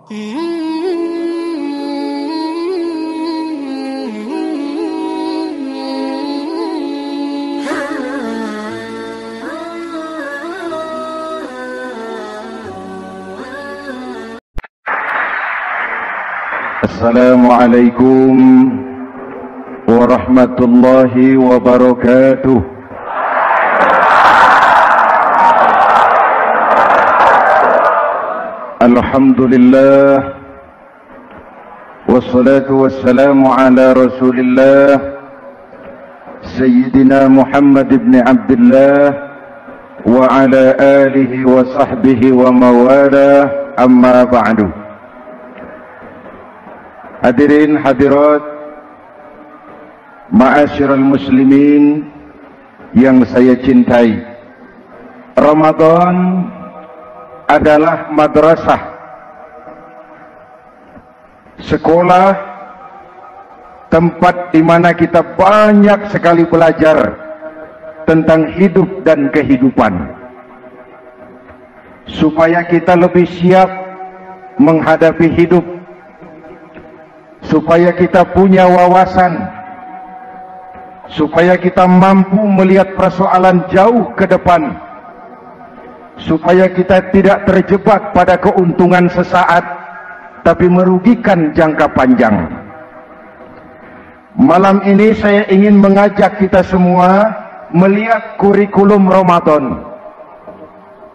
Assalamualaikum warahmatullahi wabarakatuh. Alhamdulillah wassalatu wassalamu ala Rasulillah Sayyidina Muhammad ibn Abdullah wa ala alihi wa sahbihi wa mawala, amma ba'du. Hadirin hadirat ma'asyiral muslimin yang saya cintai, Ramadan adalah madrasah, sekolah, tempat di mana kita banyak sekali belajar tentang hidup dan kehidupan, supaya kita lebih siap menghadapi hidup, supaya kita punya wawasan, supaya kita mampu melihat persoalan jauh ke depan, supaya kita tidak terjebak pada keuntungan sesaat tapi merugikan jangka panjang. Malam ini saya ingin mengajak kita semua melihat kurikulum Ramadan.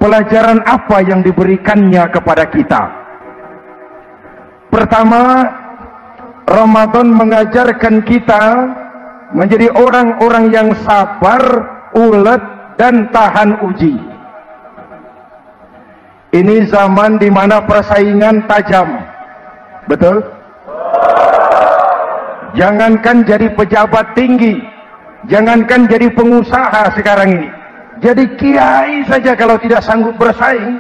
Pelajaran apa yang diberikannya kepada kita? Pertama, Ramadan mengajarkan kita menjadi orang-orang yang sabar, ulet, dan tahan uji. Ini zaman di mana persaingan tajam, betul? Jangankan jadi pejabat tinggi, jangankan jadi pengusaha sekarang ini, jadi kiai saja kalau tidak sanggup bersaing.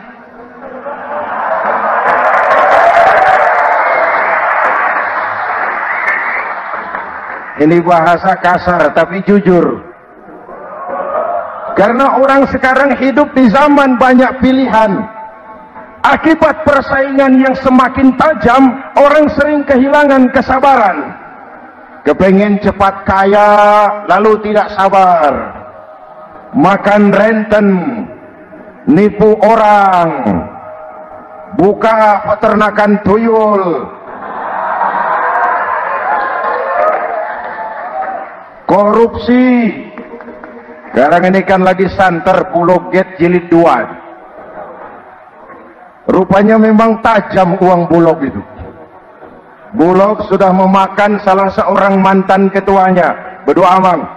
Ini bahasa kasar tapi jujur. Karena orang sekarang hidup di zaman banyak pilihan. Akibat persaingan yang semakin tajam, orang sering kehilangan kesabaran. Kepengen cepat kaya, lalu tidak sabar. Makan renten, nipu orang, buka peternakan tuyul, korupsi. Sekarang ini kan lagi santer Pulau Gate jilid 2. Rupanya memang tajam uang Bulog itu. Bulog sudah memakan salah seorang mantan ketuanya, berdua amang.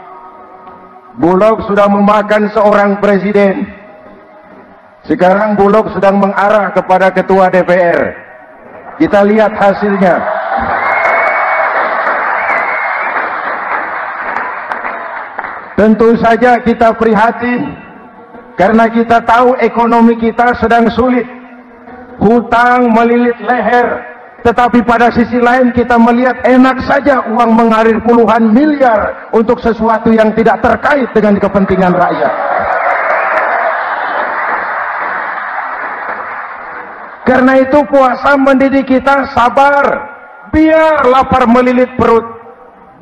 Bulog sudah memakan seorang presiden. Sekarang Bulog sedang mengarah kepada ketua DPR. Kita lihat hasilnya. Tentu saja kita prihatin karena kita tahu ekonomi kita sedang sulit, hutang melilit leher, tetapi pada sisi lain kita melihat enak saja uang mengalir puluhan miliar untuk sesuatu yang tidak terkait dengan kepentingan rakyat. Karena itu puasa mendidik kita sabar, biar lapar melilit perut,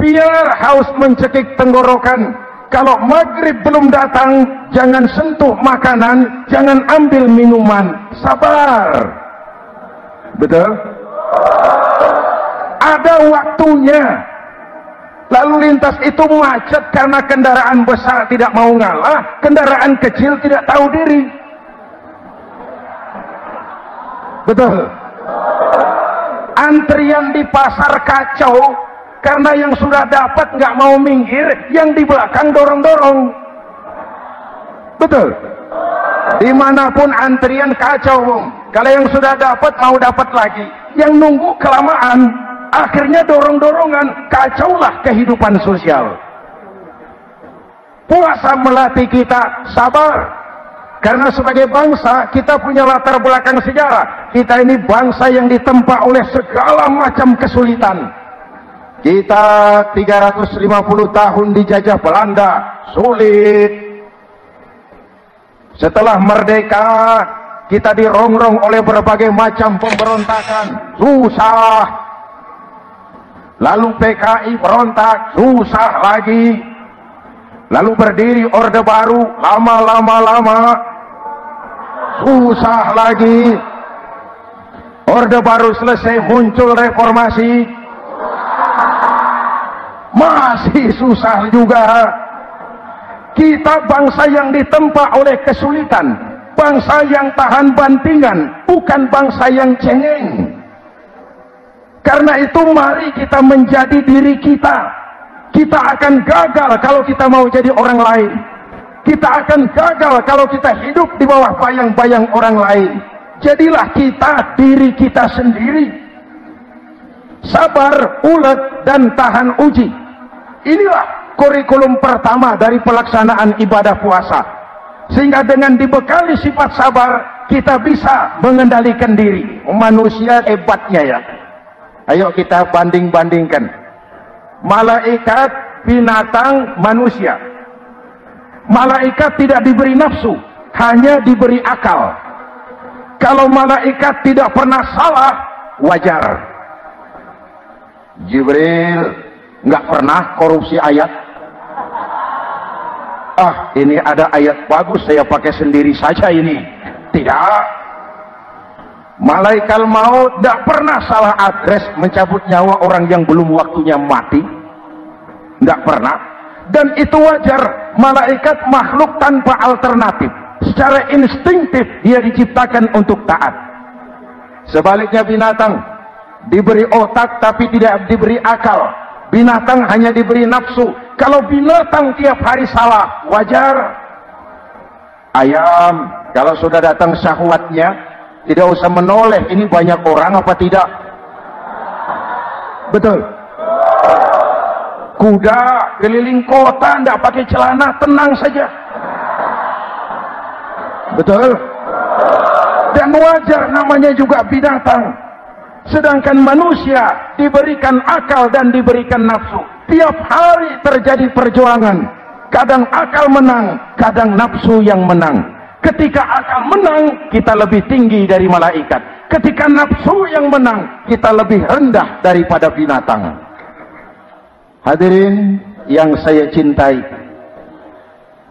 biar haus mencekik tenggorokan. Kalau maghrib belum datang, jangan sentuh makanan, jangan ambil minuman, sabar. Betul? Ada waktunya. Lalu lintas itu macet karena kendaraan besar tidak mau ngalah, kendaraan kecil tidak tahu diri. Betul? Antrian di pasar kacau karena yang sudah dapat nggak mau minggir, yang di belakang dorong-dorong. Betul? Dimanapun antrian kacau, kalau yang sudah dapat mau dapat lagi, yang nunggu kelamaan, akhirnya dorong-dorongan, kacaulah kehidupan sosial. Puasa melatih kita sabar, karena sebagai bangsa kita punya latar belakang sejarah. Kita ini bangsa yang ditempa oleh segala macam kesulitan. Kita 350 tahun dijajah Belanda, sulit. Setelah merdeka, kita dirongrong oleh berbagai macam pemberontakan, susah. Lalu PKI berontak, susah lagi. Lalu berdiri Orde Baru, lama-lama susah lagi. Orde Baru selesai, muncul reformasi, masih susah juga. Kita bangsa yang ditempa oleh kesulitan, bangsa yang tahan bantingan, bukan bangsa yang cengeng. Karena itu mari kita menjadi diri kita. Kita akan gagal kalau kita mau jadi orang lain. Kita akan gagal kalau kita hidup di bawah bayang-bayang orang lain. Jadilah kita diri kita sendiri. Sabar, ulet, dan tahan uji. Inilah kurikulum pertama dari pelaksanaan ibadah puasa. Sehingga dengan dibekali sifat sabar, kita bisa mengendalikan diri. Manusia hebatnya ya. Ayo kita banding-bandingkan. Malaikat, binatang, manusia. Malaikat tidak diberi nafsu, hanya diberi akal. Kalau malaikat tidak pernah salah, wajar. Jibril nggak pernah korupsi ayat. Ah, ini ada ayat bagus, saya pakai sendiri saja ini. Tidak. Malaikat maut tidak pernah salah adres mencabut nyawa orang yang belum waktunya mati. Tidak pernah. Dan itu wajar. Malaikat makhluk tanpa alternatif. Secara instinktif dia diciptakan untuk taat. Sebaliknya binatang diberi otak tapi tidak diberi akal. Binatang hanya diberi nafsu. Kalau binatang tiap hari salah, wajar. Ayam kalau sudah datang syahwatnya, tidak usah menoleh, ini banyak orang apa tidak? Betul. Kuda keliling kota tidak pakai celana, tenang saja. Betul. Dan wajar, namanya juga binatang. Sedangkan manusia diberikan akal dan diberikan nafsu. Tiap hari terjadi perjuangan. Kadang akal menang, kadang nafsu yang menang. Ketika akal menang, kita lebih tinggi dari malaikat. Ketika nafsu yang menang, kita lebih rendah daripada binatang. Hadirin yang saya cintai,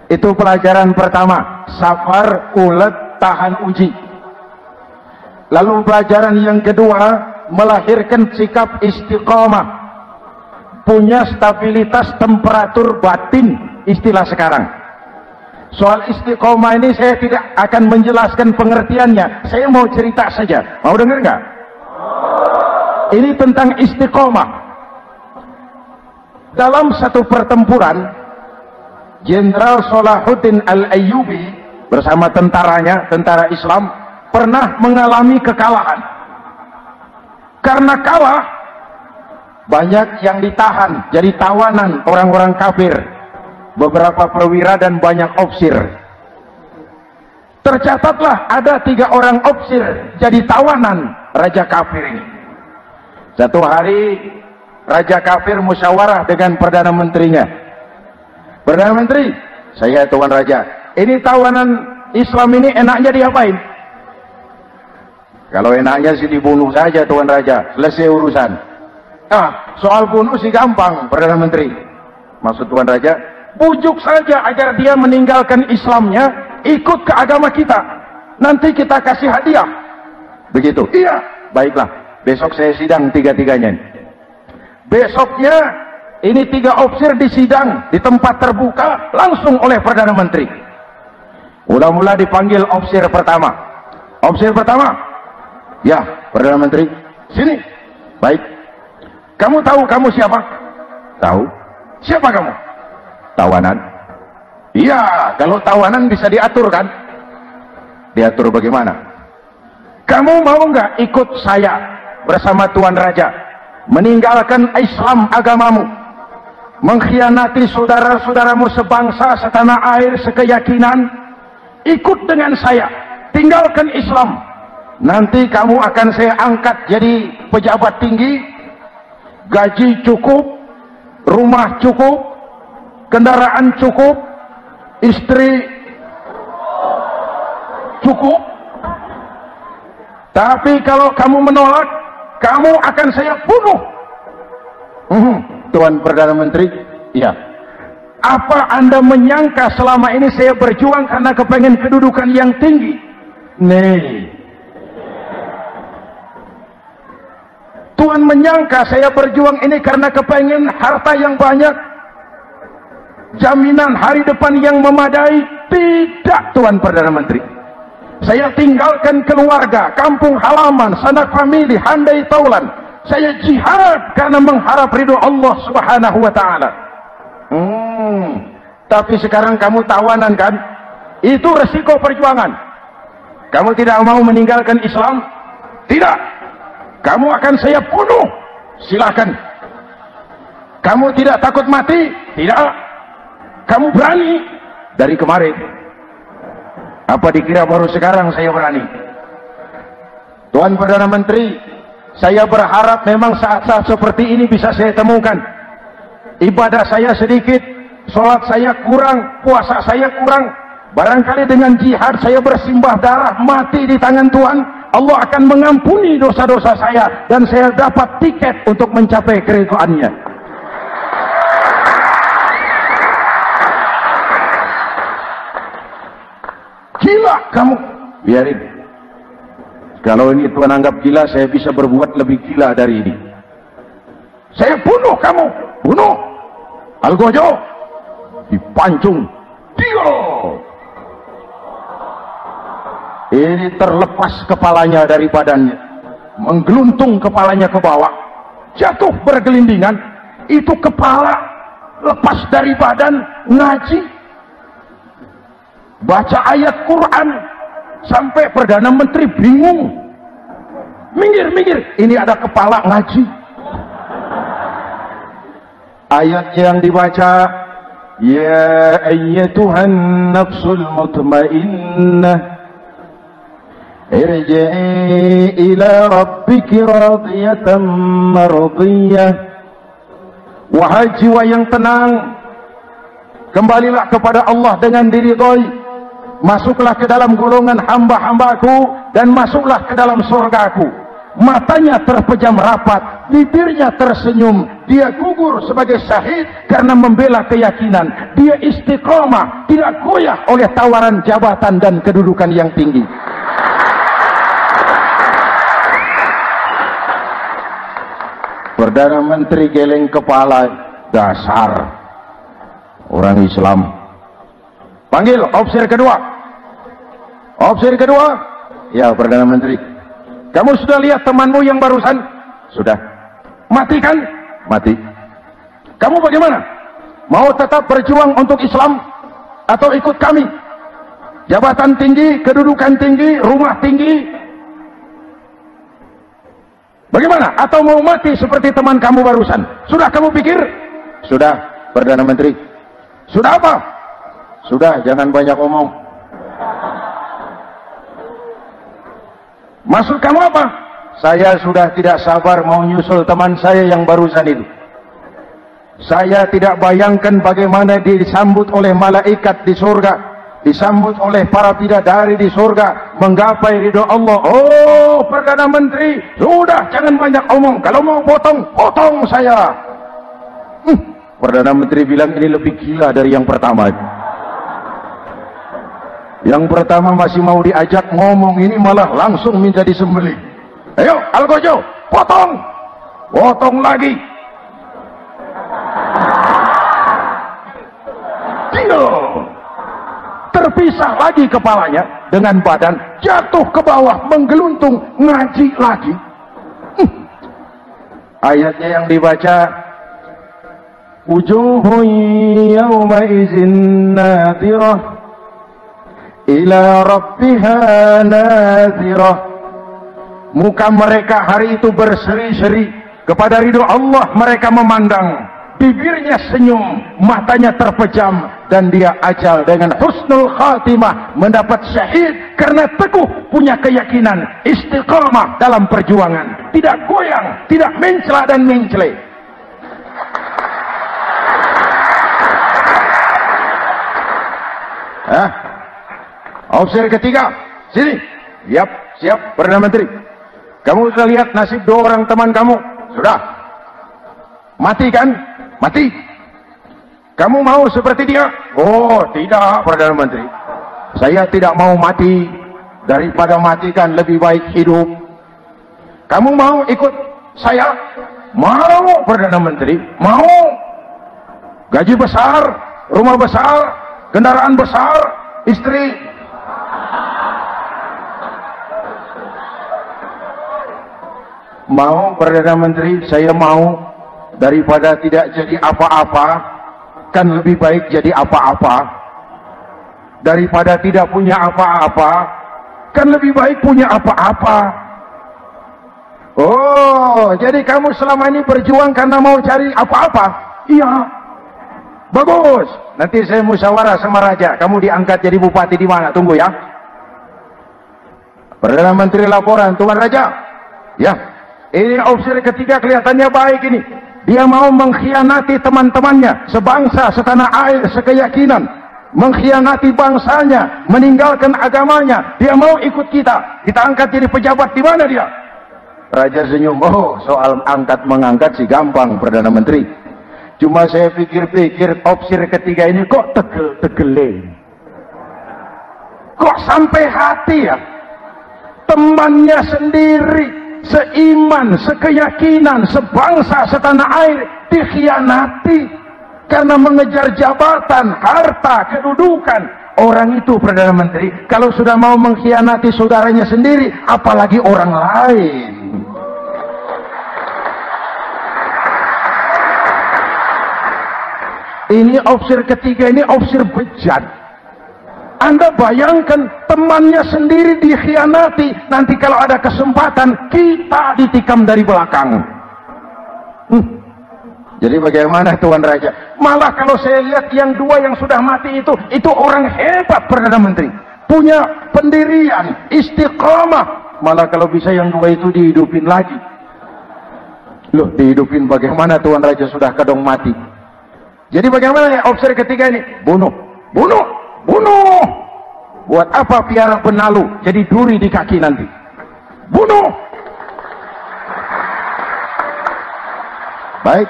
itu pelajaran pertama, sabar, ulet, tahan uji. Lalu pelajaran yang kedua, melahirkan sikap istiqomah, punya stabilitas temperatur batin, istilah sekarang. Soal istiqomah ini saya tidak akan menjelaskan pengertiannya, saya mau cerita saja. Mau dengar nggak? Ini tentang istiqomah. Dalam satu pertempuran, Jenderal Salahuddin Al-Ayyubi bersama tentaranya, tentara Islam, pernah mengalami kekalahan. Karena kalah, banyak yang ditahan jadi tawanan orang-orang kafir, beberapa perwira dan banyak ofsir. Tercatatlah ada 3 orang ofsir jadi tawanan raja kafir ini. Satu hari raja kafir musyawarah dengan perdana menterinya. Perdana menteri, saya tuan raja, ini tawanan Islam ini enaknya diapain? Kalau enaknya sih dibunuh saja tuan raja, selesai urusan. Soal bunuh sih gampang perdana menteri. Maksud tuan raja, bujuk saja agar dia meninggalkan Islamnya, ikut ke agama kita, nanti kita kasih hadiah. Begitu? Iya. Baiklah, besok saya sidang 3-3-nya. Besoknya ini 3 ofsir disidang di tempat terbuka langsung oleh perdana menteri. Mula-mula dipanggil ofsir pertama. Ofsir pertama, ya perdana menteri, sini. Baik. Kamu tahu kamu siapa? Tahu. Siapa kamu? Tawanan. Iya, kalau tawanan bisa diatur kan? Diatur bagaimana? Kamu mau nggak ikut saya bersama Tuan Raja meninggalkan Islam agamamu, mengkhianati saudara-saudaramu sebangsa, setanah air, sekeyakinan? Ikut dengan saya, tinggalkan Islam. Nanti kamu akan saya angkat jadi pejabat tinggi, gaji cukup, rumah cukup, kendaraan cukup, istri cukup, Tapi kalau kamu menolak, kamu akan saya bunuh. Tuan Perdana Menteri, ya. Apa Anda menyangka selama ini saya berjuang karena kepengen kedudukan yang tinggi? Nih. Tuan menyangka saya berjuang ini karena kepengen harta yang banyak, jaminan hari depan yang memadai? Tidak, Tuan Perdana Menteri. Saya tinggalkan keluarga, kampung halaman, sanak famili, handai taulan. Saya jihad karena mengharap ridho Allah Subhanahu wa ta'ala. Tapi sekarang kamu tawanan kan? Itu resiko perjuangan. Kamu tidak mau meninggalkan Islam? Tidak. Kamu akan saya bunuh. Silakan. Kamu tidak takut mati? Tidak. Kamu berani? Dari kemarin. Apa dikira baru sekarang saya berani? Tuan Perdana Menteri, saya berharap memang saat-saat seperti ini bisa saya temukan. Ibadah saya sedikit, sholat saya kurang, puasa saya kurang. Barangkali dengan jihad saya bersimbah darah, mati di tangan Tuhan, Allah akan mengampuni dosa-dosa saya dan saya dapat tiket untuk mencapai keridhaannya. Gila kamu, biarin. Kalau ini Tuhan anggap gila, saya bisa berbuat lebih gila dari ini. Saya bunuh kamu, bunuh. Algojo dipancung, dio. Ini terlepas kepalanya dari badannya, menggeluntung kepalanya ke bawah, jatuh bergelindingan. Itu kepala lepas dari badan, ngaji, baca ayat Quran, sampai Perdana Menteri bingung. Minggir, ini ada kepala ngaji. Ayat yang dibaca, ya ayyatuhan nafsul mutmainnah irji'i ila rabbiki radiyatan mardiyah. Wahai jiwa yang tenang, kembalilah kepada Allah dengan diridhoi, masuklah ke dalam golongan hamba-hambaku dan masuklah ke dalam surgaku. Matanya terpejam rapat, bibirnya tersenyum, dia gugur sebagai syahid karena membela keyakinan. Dia istiqomah, tidak goyah oleh tawaran jabatan dan kedudukan yang tinggi. Perdana Menteri geleng kepala, dasar orang Islam. Panggil officer kedua. Officer kedua, ya Perdana Menteri. Kamu sudah lihat temanmu yang barusan? Sudah. Mati kan? Mati. Kamu bagaimana? Mau tetap berjuang untuk Islam atau ikut kami? Jabatan tinggi, kedudukan tinggi, rumah tinggi. Bagaimana? Atau mau mati seperti teman kamu barusan? Sudah kamu pikir? Sudah, Perdana Menteri. Sudah apa? Sudah, jangan banyak omong. Maksud kamu apa? Saya sudah tidak sabar mau nyusul teman saya yang barusan itu. Saya tidak bayangkan bagaimana dia disambut oleh malaikat di surga, disambut oleh para bidadari di surga, menggapai ridho Allah. Oh, Perdana Menteri, sudah jangan banyak omong. Kalau mau potong, potong saya. Perdana Menteri bilang ini lebih gila dari yang pertama. Yang pertama masih mau diajak ngomong, ini malah langsung minta disembelih. Ayo, Algojo, potong. Potong lagi. Dio. Terpisah lagi kepalanya dengan badan, jatuh ke bawah, menggeluntung, ngaji lagi. Ayatnya yang dibaca, wujuhun yawma izin nadhirah ila rabbiha nadhirah. Muka mereka hari itu berseri-seri kepada ridho Allah. Mereka memandang, bibirnya senyum, matanya terpejam, dan dia ajal dengan husnul khatimah, mendapat syahid karena teguh punya keyakinan, istiqamah dalam perjuangan, tidak goyang, tidak mencela dan mencele. Officer ketiga, sini. Siap, Perdana Menteri. Kamu sudah lihat nasib 2 orang teman kamu? Sudah. Mati kan? Mati. Kamu mau seperti dia? Oh, tidak, Perdana Menteri. Saya tidak mau mati. Daripada mati kan lebih baik hidup. Kamu mau ikut saya? Mau, Perdana Menteri. Mau. Gaji besar, rumah besar, kendaraan besar, istri. Mau, Perdana Menteri, saya mau. Daripada tidak jadi apa-apa, kan lebih baik jadi apa-apa. Daripada tidak punya apa-apa, kan lebih baik punya apa-apa. Oh, jadi kamu selama ini berjuang karena mau cari apa-apa? Iya. Bagus. Nanti saya musyawarah sama raja. Kamu diangkat jadi bupati di mana? Tunggu ya. Perdana Menteri laporan, Tuan Raja. Ya. Ini opsi ketiga kelihatannya baik ini. Dia mau mengkhianati teman-temannya, sebangsa, setanah air, sekeyakinan, mengkhianati bangsanya, meninggalkan agamanya. Dia mau ikut kita. Kita angkat jadi pejabat di mana dia? Raja senyum. Oh, soal angkat mengangkat sih gampang, Perdana Menteri. Cuma saya pikir-pikir opsi ketiga ini kok tegel-tegele. Kok sampai hati ya? Temannya sendiri, seiman, sekeyakinan, sebangsa, setanah air dikhianati karena mengejar jabatan, harta, kedudukan. Orang itu, Perdana Menteri, kalau sudah mau mengkhianati saudaranya sendiri, apalagi orang lain. Ini opsi ketiga, ini opsi bejat. Anda bayangkan temannya sendiri dikhianati, nanti kalau ada kesempatan kita ditikam dari belakang. Jadi bagaimana Tuan Raja? Malah kalau saya lihat yang 2 yang sudah mati itu orang hebat, Perdana Menteri, punya pendirian, istiqamah. Malah kalau bisa yang 2 itu dihidupin lagi. Loh, dihidupin bagaimana Tuan Raja, sudah kadang mati. Jadi bagaimana ya opsi ketiga ini? Bunuh, bunuh, bunuh. Buat apa piara benalu jadi duri di kaki nanti? Bunuh. Baik,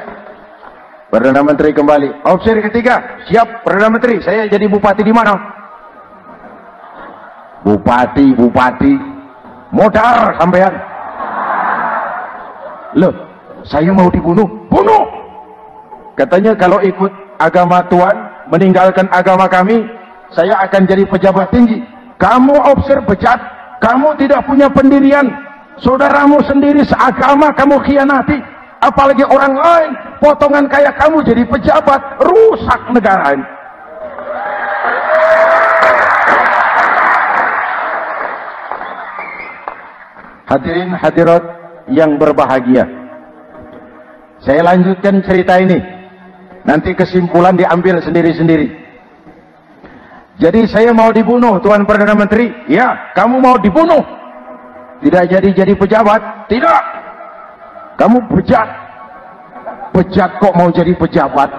Perdana Menteri kembali. Opsi ketiga, siap Perdana Menteri. Saya jadi bupati di mana? Bupati, modar sampean. Loh, saya mau dibunuh. Bunuh. Katanya kalau ikut agama Tuhan, meninggalkan agama kami, saya akan jadi pejabat tinggi. Kamu opsi bejat, kamu tidak punya pendirian. Saudaramu sendiri seagama kamu khianati, apalagi orang lain. Potongan kayak kamu jadi pejabat, rusak negara ini. Hadirin hadirat yang berbahagia, saya lanjutkan cerita ini. Nanti kesimpulan diambil sendiri-sendiri. Jadi saya mau dibunuh, Tuan Perdana Menteri. Ya, kamu mau dibunuh. Tidak jadi pejabat? Tidak. Kamu bejat. Bejat kok mau jadi pejabat?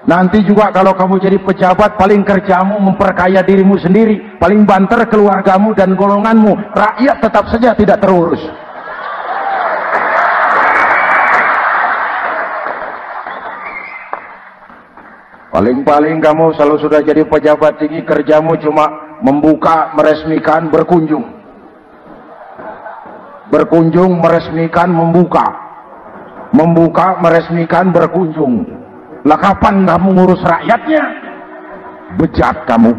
Nanti juga kalau kamu jadi pejabat, paling kerjamu memperkaya dirimu sendiri, paling banter keluargamu dan golonganmu. Rakyat tetap saja tidak terurus. Paling-paling kamu selalu sudah jadi pejabat tinggi, kerjamu cuma membuka, meresmikan, berkunjung. Berkunjung, meresmikan, membuka. Membuka, meresmikan, berkunjung. Lah kapan kamu ngurus rakyatnya? Bejat kamu.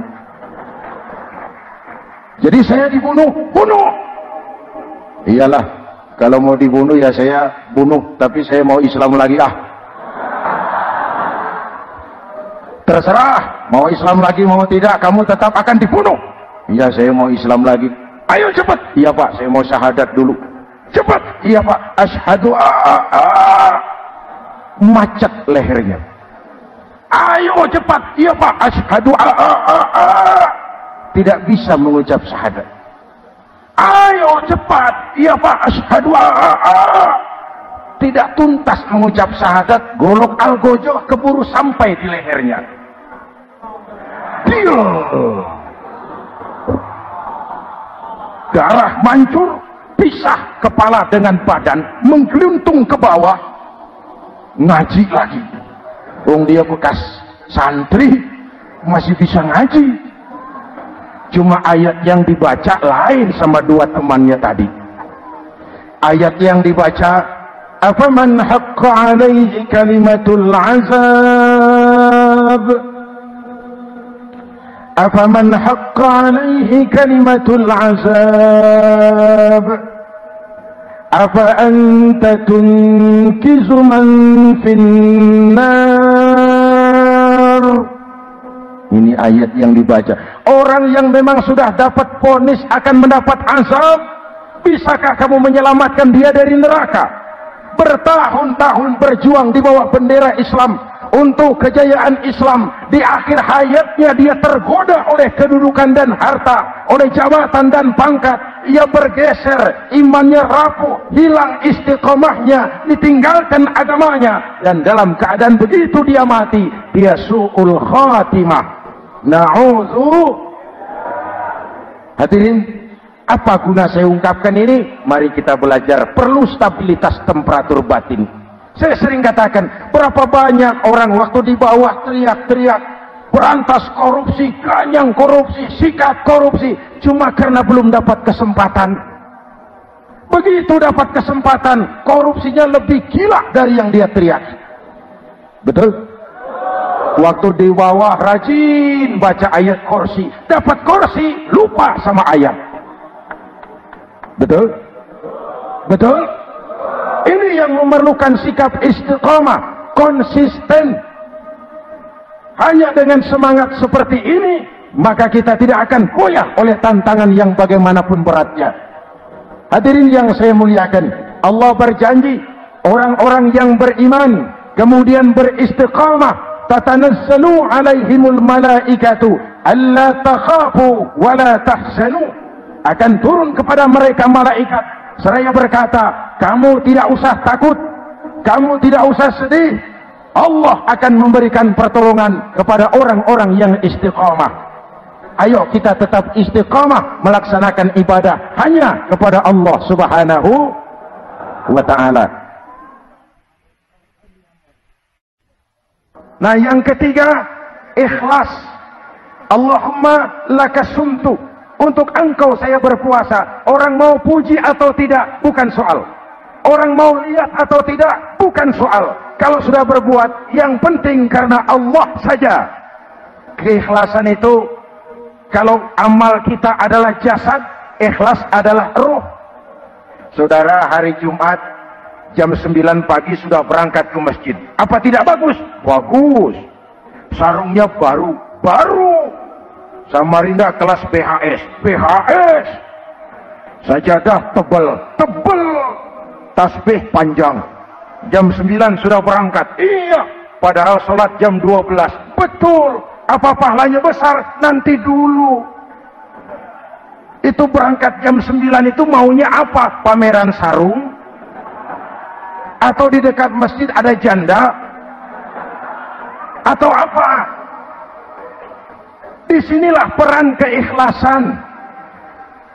Jadi saya dibunuh, bunuh. Iyalah, kalau mau dibunuh ya saya bunuh, tapi saya mau Islam lagi ah. Terserah, mau Islam lagi mau tidak, kamu tetap akan dibunuh. Iya, saya mau Islam lagi. Ayo cepat. Iya Pak, saya mau syahadat dulu. Cepat. Iya Pak, asyhadu macet lehernya. Ayo cepat. Iya Pak, asyhadu tidak bisa mengucap syahadat. Ayo cepat. Iya Pak, asyhadu tidak tuntas mengucap syahadat, golok algojo keburu sampai di lehernya. Darah mancur, pisah kepala dengan badan, menggeluntung ke bawah, ngaji lagi. Dia bekas santri masih bisa ngaji, cuma ayat yang dibaca lain sama dua temannya tadi. Ayat yang dibaca, afaman haqqa alaihi kalimatul azab, afaman haqqa alaihi kalimatul azab, afa anta tunkizu man finnar. Ini ayat yang dibaca. Orang yang memang sudah dapat vonis akan mendapat azab, bisakah kamu menyelamatkan dia dari neraka? Bertahun-tahun berjuang di bawah bendera Islam untuk kejayaan Islam, di akhir hayatnya dia tergoda oleh kedudukan dan harta, oleh jabatan dan pangkat. Ia bergeser, imannya rapuh, hilang istiqomahnya, ditinggalkan agamanya, dan dalam keadaan begitu dia mati, dia su'ul khatimah. Na'udzu. Hadirin, apa guna saya ungkapkan ini? Mari kita belajar, perlu stabilitas temperatur batin. Saya sering katakan, berapa banyak orang waktu di bawah teriak-teriak berantas korupsi, ganyang korupsi, sikat korupsi, cuma karena belum dapat kesempatan. Begitu dapat kesempatan, korupsinya lebih gila dari yang dia teriak. Betul? Waktu di bawah rajin baca ayat kursi, dapat kursi, lupa sama ayat. Betul? Betul? Ini yang memerlukan sikap istiqamah, konsisten. Hanya dengan semangat seperti ini, maka kita tidak akan goyah oleh tantangan yang bagaimanapun beratnya. Hadirin yang saya muliakan, Allah berjanji, orang-orang yang beriman, kemudian beristiqamah, tatanazzalu alaihimul malaikatu alla takhafu wa la tahzanu. Akan turun kepada mereka malaikat seraya berkata, kamu tidak usah takut, kamu tidak usah sedih. Allah akan memberikan pertolongan kepada orang-orang yang istiqamah. Ayo kita tetap istiqamah melaksanakan ibadah hanya kepada Allah Subhanahu wa ta'ala. Nah, yang ketiga, ikhlas. Allahumma lakasumtu, untuk engkau saya berpuasa. Orang mau puji atau tidak bukan soal, orang mau lihat atau tidak bukan soal. Kalau sudah berbuat, yang penting karena Allah saja. Keikhlasan itu, kalau amal kita adalah jasad, ikhlas adalah ruh. Saudara, hari Jumat jam 9 pagi sudah berangkat ke masjid. Apa tidak bagus? Bagus. Sarungnya baru. Samarinda kelas BHS. Sajadah tebal. Tasbih panjang. Jam 9 sudah berangkat. Iya, padahal sholat jam 12. Betul. Apa pahalanya besar? Nanti dulu. Itu berangkat jam 9 itu maunya apa? Pameran sarung? Atau di dekat masjid ada janda? Atau apa? Disinilah peran keikhlasan.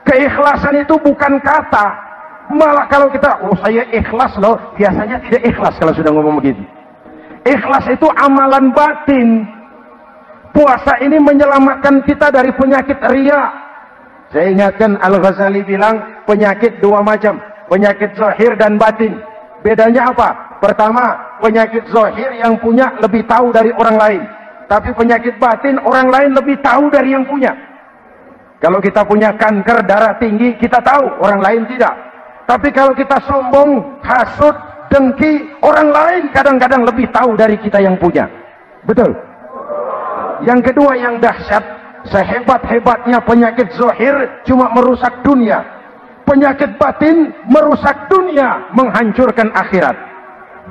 Keikhlasan itu bukan kata. Malah kalau kita, saya ikhlas loh, biasanya tidak ikhlas kalau sudah ngomong begitu. Ikhlas itu amalan batin. Puasa ini menyelamatkan kita dari penyakit riya. Saya ingatkan Al-Ghazali bilang penyakit dua macam, penyakit zahir dan batin. Bedanya apa? Pertama, penyakit zahir yang punya lebih tahu dari orang lain, tapi penyakit batin orang lain lebih tahu dari yang punya. Kalau kita punya kanker darah tinggi, kita tahu, orang lain tidak. Tapi kalau kita sombong, hasut, dengki, orang lain kadang-kadang lebih tahu dari kita yang punya. Betul? Yang kedua yang dahsyat, sehebat-hebatnya penyakit zahir cuma merusak dunia, penyakit batin merusak dunia, menghancurkan akhirat.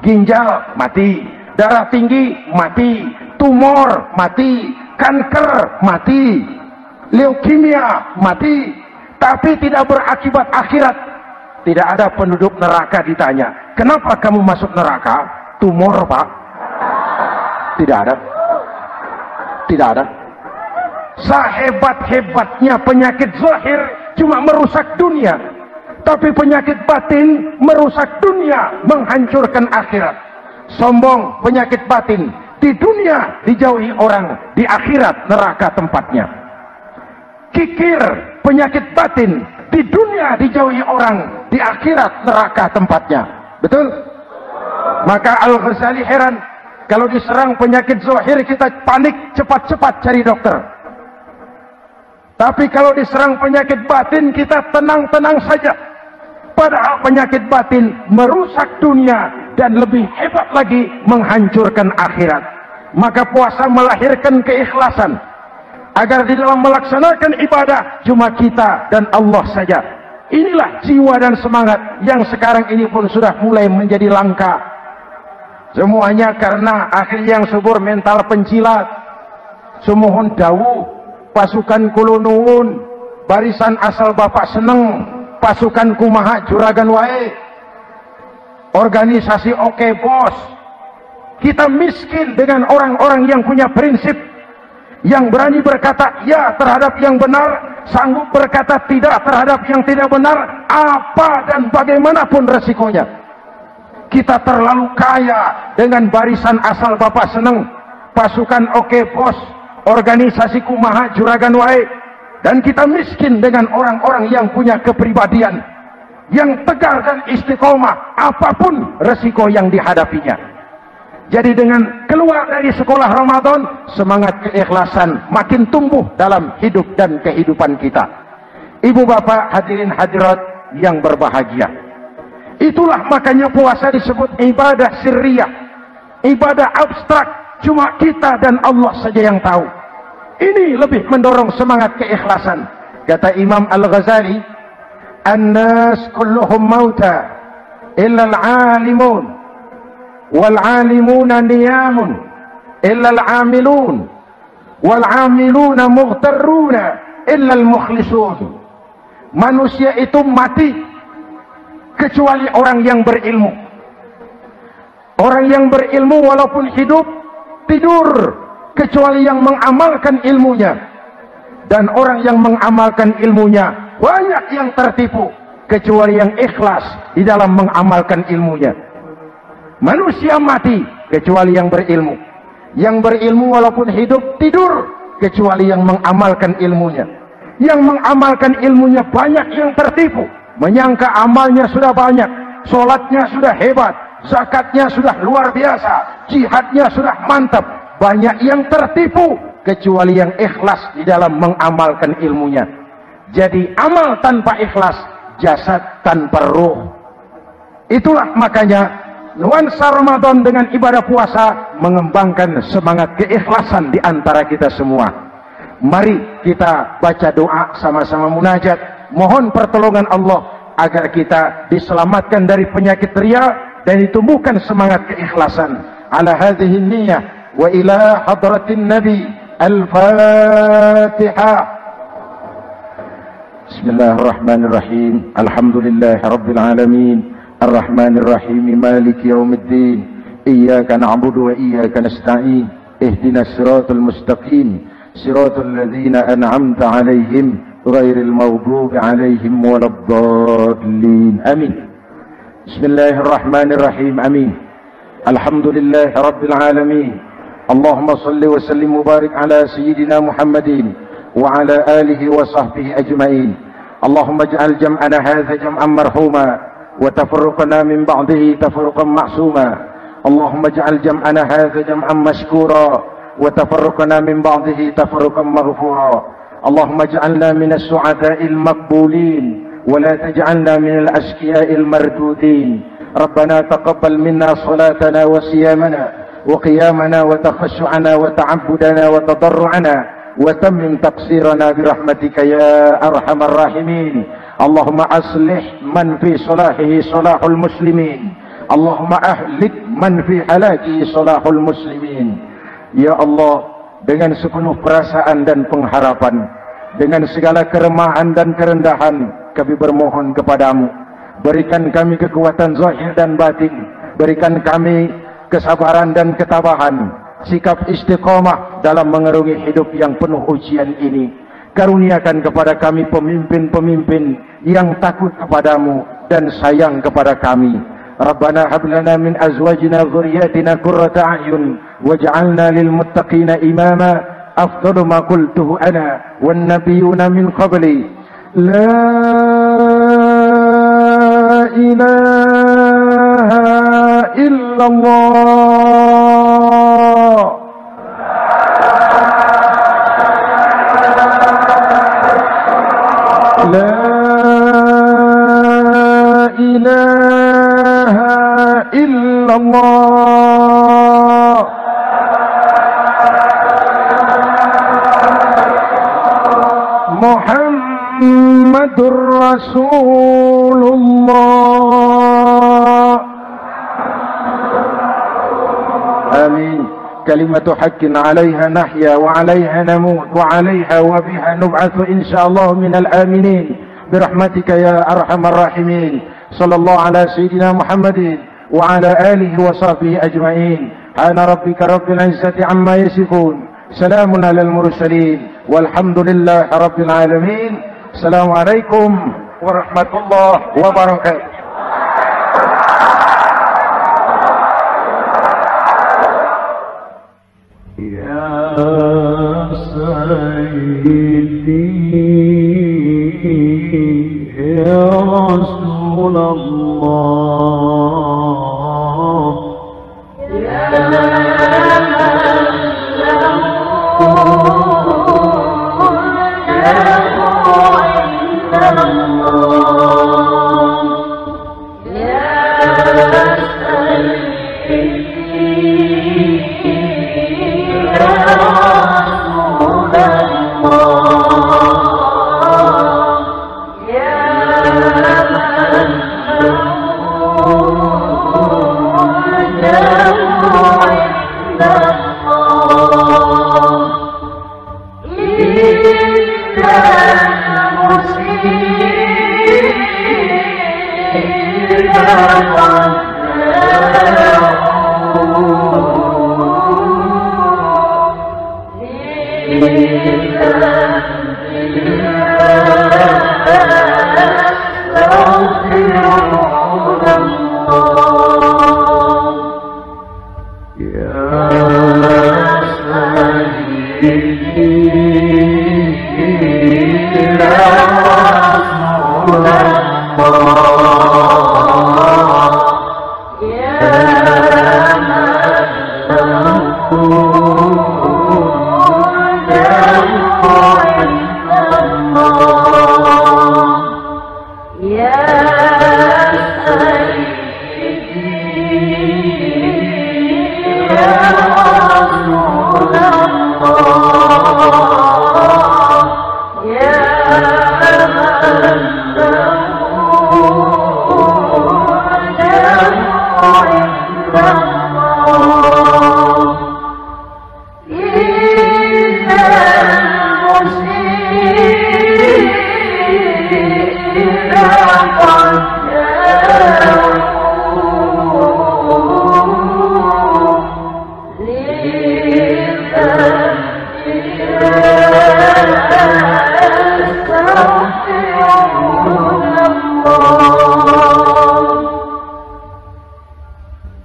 Ginjal mati, darah tinggi mati, tumor mati, kanker mati, leukemia mati, tapi tidak berakibat akhirat. Tidak ada penduduk neraka ditanya, kenapa kamu masuk neraka? Tumor, Pak. Tidak ada. Tidak ada. Sehebat-hebatnya penyakit zahir cuma merusak dunia, Tapi penyakit batin merusak dunia, menghancurkan akhirat. Sombong, penyakit batin. Di dunia dijauhi orang, di akhirat neraka tempatnya. Kikir, penyakit batin. Di dunia dijauhi orang, di akhirat neraka tempatnya. Betul? Maka Al-Ghazali heran, kalau diserang penyakit zahir kita panik, cepat-cepat cari dokter. Tapi kalau diserang penyakit batin kita tenang-tenang saja. Padahal penyakit batin merusak dunia dan lebih hebat lagi menghancurkan akhirat. Maka puasa melahirkan keikhlasan, agar di dalam melaksanakan ibadah cuma kita dan Allah saja. Inilah jiwa dan semangat yang sekarang ini pun sudah mulai menjadi langka. Semuanya karena akhir yang subur mental pencilat. Semohon dawuh, pasukan kulunun, barisan asal bapak seneng, pasukan kumaha juragan wae, organisasi oke bos. Kita miskin dengan orang-orang yang punya prinsip, yang berani berkata ya terhadap yang benar, sanggup berkata tidak terhadap yang tidak benar, apa dan bagaimanapun resikonya. Kita terlalu kaya dengan barisan asal bapak seneng, pasukan oke bos, organisasi kumaha juragan wae, dan kita miskin dengan orang-orang yang punya kepribadian, yang tegar dan istiqomah apapun resiko yang dihadapinya. Jadi dengan keluar dari sekolah Ramadan, semangat keikhlasan makin tumbuh dalam hidup dan kehidupan kita. Ibu bapak hadirin hadirat yang berbahagia, itulah makanya puasa disebut ibadah sirriyah, ibadah abstrak, cuma kita dan Allah saja yang tahu. Ini lebih mendorong semangat keikhlasan. Kata Imam Al-Ghazali, "An-nas kulluhum mauta illa al-alimun, wal-alimuna niyamun illa al-amilun, wal-amiluna mughtarruna illa al-mukhlisun." Manusia itu mati kecuali orang yang berilmu. Orang yang berilmu walaupun hidup tidur, kecuali yang mengamalkan ilmunya. Dan orang yang mengamalkan ilmunya banyak yang tertipu, kecuali yang ikhlas di dalam mengamalkan ilmunya. Manusia mati kecuali yang berilmu. Yang berilmu walaupun hidup tidur, kecuali yang mengamalkan ilmunya. Yang mengamalkan ilmunya banyak yang tertipu, menyangka amalnya sudah banyak, sholatnya sudah hebat, zakatnya sudah luar biasa, jihadnya sudah mantap. Banyak yang tertipu kecuali yang ikhlas di dalam mengamalkan ilmunya. Jadi amal tanpa ikhlas, jasad tanpa ruh. Itulah makanya nuansa Ramadan dengan ibadah puasa mengembangkan semangat keikhlasan di antara kita semua. Mari kita baca doa sama-sama munajat, mohon pertolongan Allah agar kita diselamatkan dari penyakit riya dan ditumbuhkan semangat keikhlasan. Ala hadhihi niyyah wa ila hadratin nabi. Al-Fatihah. Bismillahirrahmanirrahim. Alhamdulillahi rabbil alamin. Ar-Rahmanirrahim. Maliki yaumiddin. Iyyaka na'budu wa iyyaka nasta'in. Ihdinas siratal mustaqim. Siratal ladzina an'amta 'alaihim ghairil maghdubi 'alaihim waladdallin. Amin. Bismillahirrahmanirrahim. Amin. Alhamdulillahi rabbil alamin. اللهم صل وسلم وبارك على سيدنا محمد وعلى آله وصحبه أجمعين. اللهم اجعل جمعنا هذا جمعا مرحوما وتفرقنا من بعده تفرقا معصوما. اللهم اجعل جمعنا هذا جمعا مشكورا وتفرقنا من بعده تفرقا مغفورا. اللهم اجعلنا من السعداء المقبولين ولا تجعلنا من الأشقياء المردودين. ربنا تقبل منا صلاتنا وصيامنا وقيامنا وتخشعنا وتعبدنا وتضرعنا وتمم تقصيرنا برحمتك يا أرحم الراحمين. اللهم أصلح من في صلاحه صلاح المسلمين. اللهم أهلك من في هلاكه صلاح المسلمين. Ya Allah, dengan sepenuh perasaan dan pengharapan, dengan segala keremahan dan kerendahan, kami bermohon kepadamu, berikan kami kekuatan zahir dan batin, berikan kami kesabaran dan ketabahan, sikap istiqomah dalam mengerungi hidup yang penuh ujian ini. Karuniakan kepada kami pemimpin-pemimpin yang takut kepadamu dan sayang kepada kami. Rabbana hab lana min azwajina dzurriyyatina qurrata a'yun waj'alna lil muttaqina imama. Afdalu ma qultuhu ana wan nabiyyuna min qabli. La ilaha illallah. La ilaha illallah. Muhammadur Rasulullah. Amin. Kalimatu haqqin 'alaiha nahya wa 'alaiha namut wa 'alaiha wa biha nub'atsu insyaallah minal aminin birahmatika ya arhamar rahimin. Sallallahu ala sayyidina Muhammadin wa ala alihi wa sahbihi ajma'in. Ana rabbika rabbil izzati amma yasifun. Salamun alal mursalin walhamdulillahi rabbil alamin. Assalamualaikum warahmatullahi wabarakatuh. Ya Rasulullah,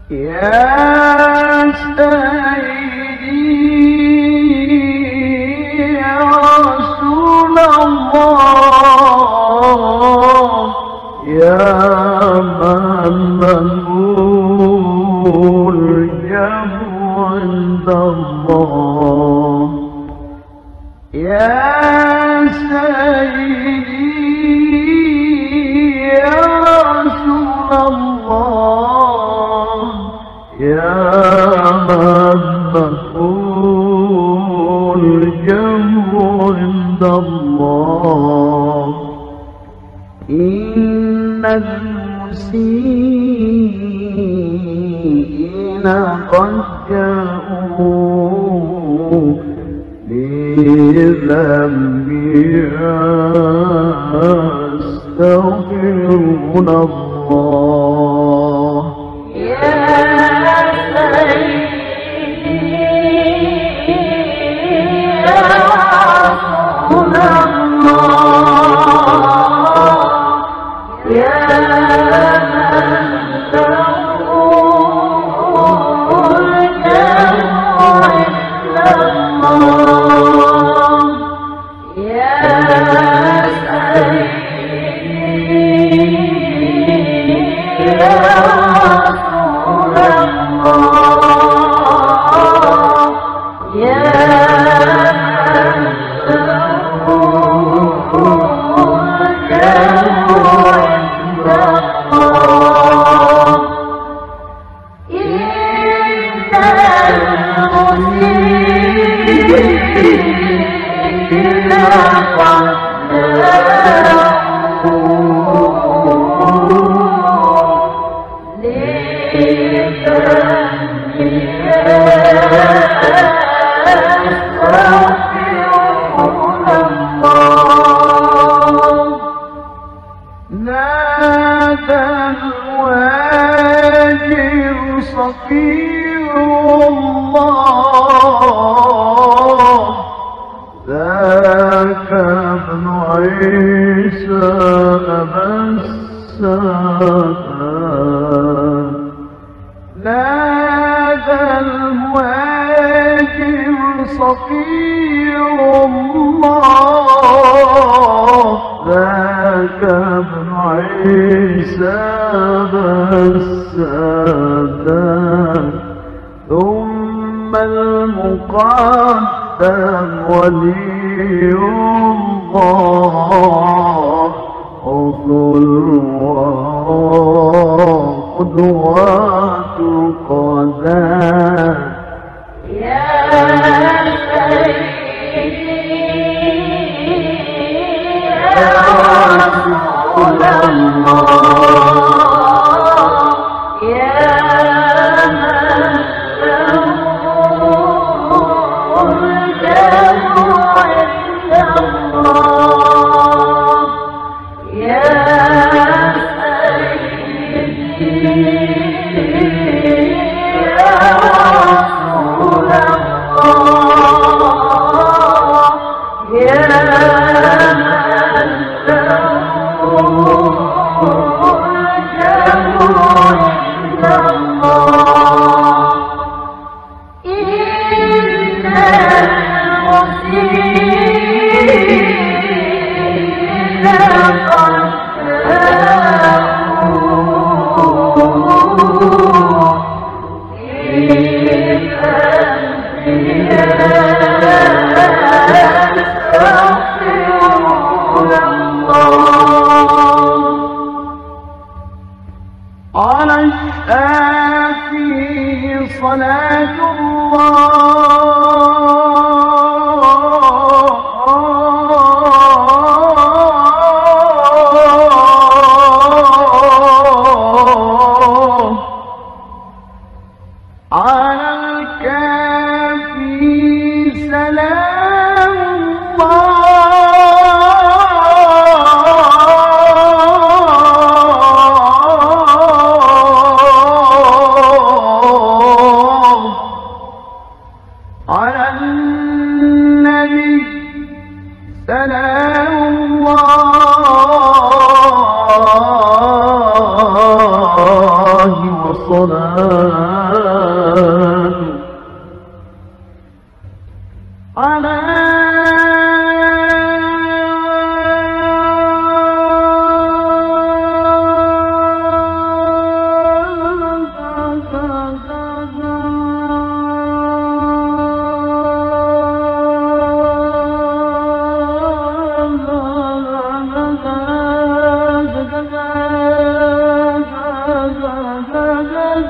Ya da da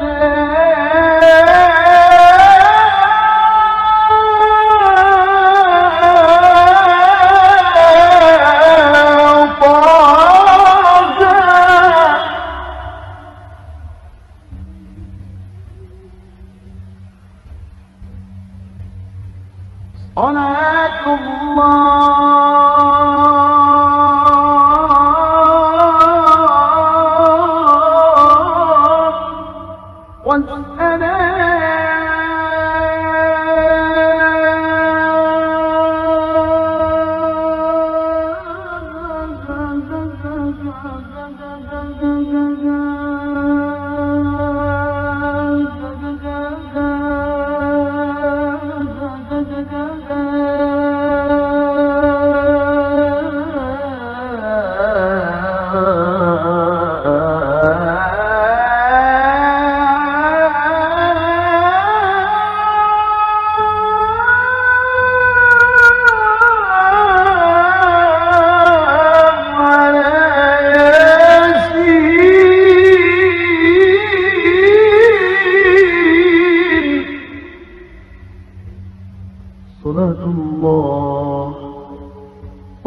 da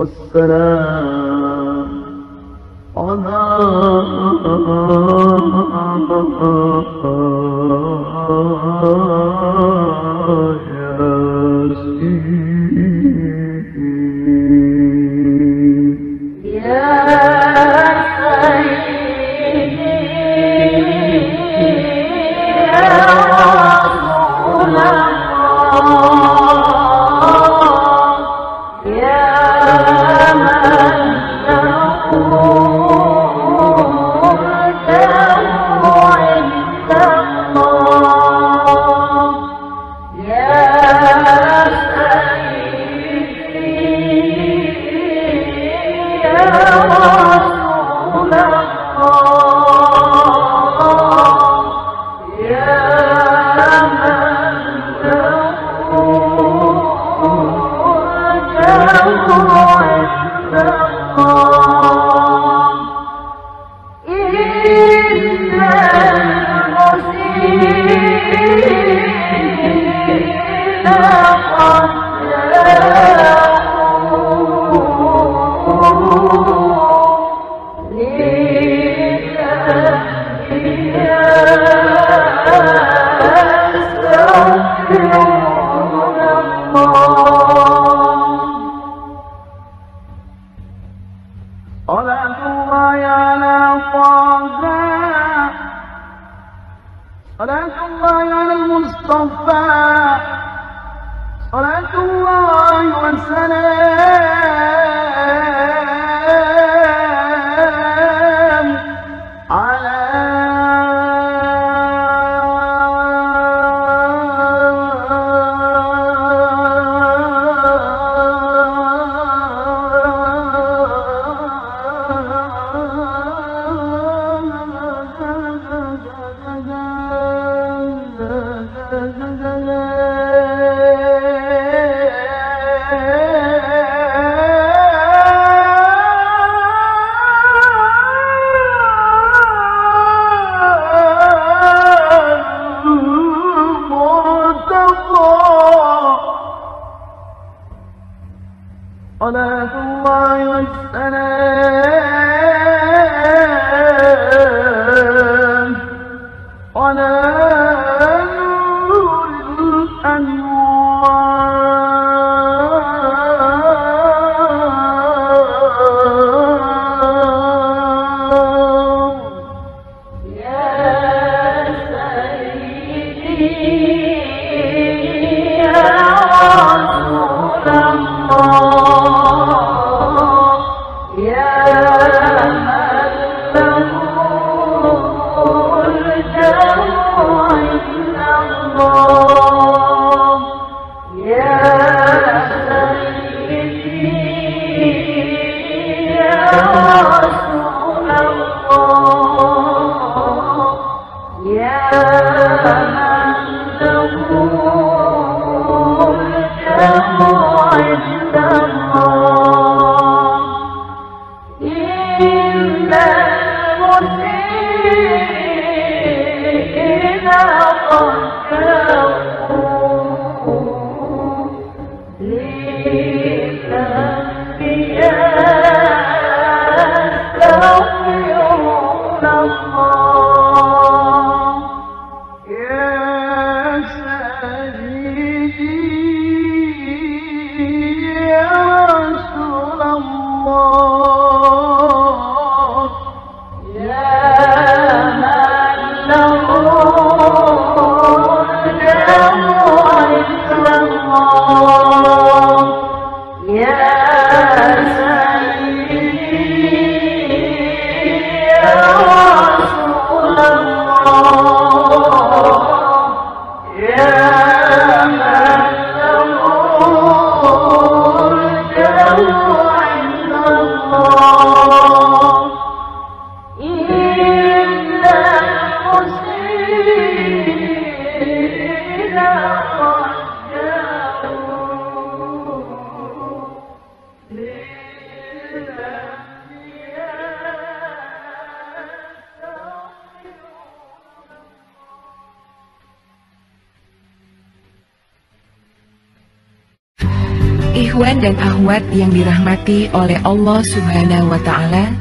والسلام على Ikhwan dan akhwat yang dirahmati oleh Allah Subhanahu wa Ta'ala,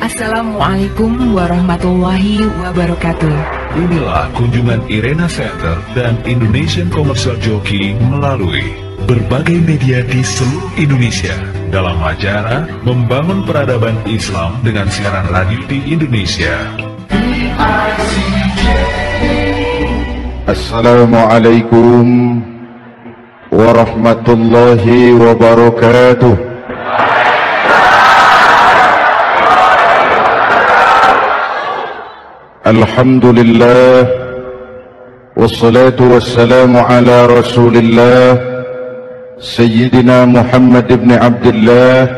Assalamualaikum warahmatullahi wabarakatuh. Inilah kunjungan Irena Center dan Indonesian Commercial Jockey melalui berbagai media di seluruh Indonesia dalam acara membangun peradaban Islam dengan siaran radio di Indonesia. Assalamualaikum warahmatullahi wabarakatuh. Alhamdulillah wassalatu wassalamu ala Rasulillah Sayyidina Muhammad ibn Abdullah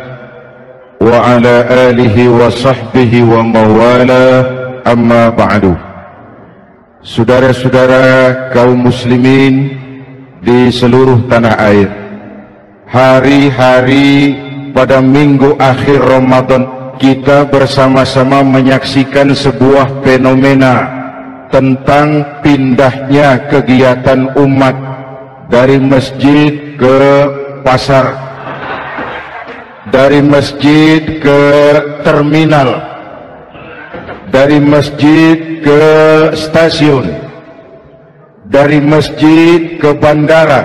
wa ala alihi wa sahbihi wa mawala, amma ba'du. Saudara-saudara kaum muslimin di seluruh tanah air, hari-hari pada minggu akhir Ramadan kita bersama-sama menyaksikan sebuah fenomena tentang pindahnya kegiatan umat dari masjid ke pasar, dari masjid ke terminal, dari masjid ke stasiun, dari masjid ke bandara.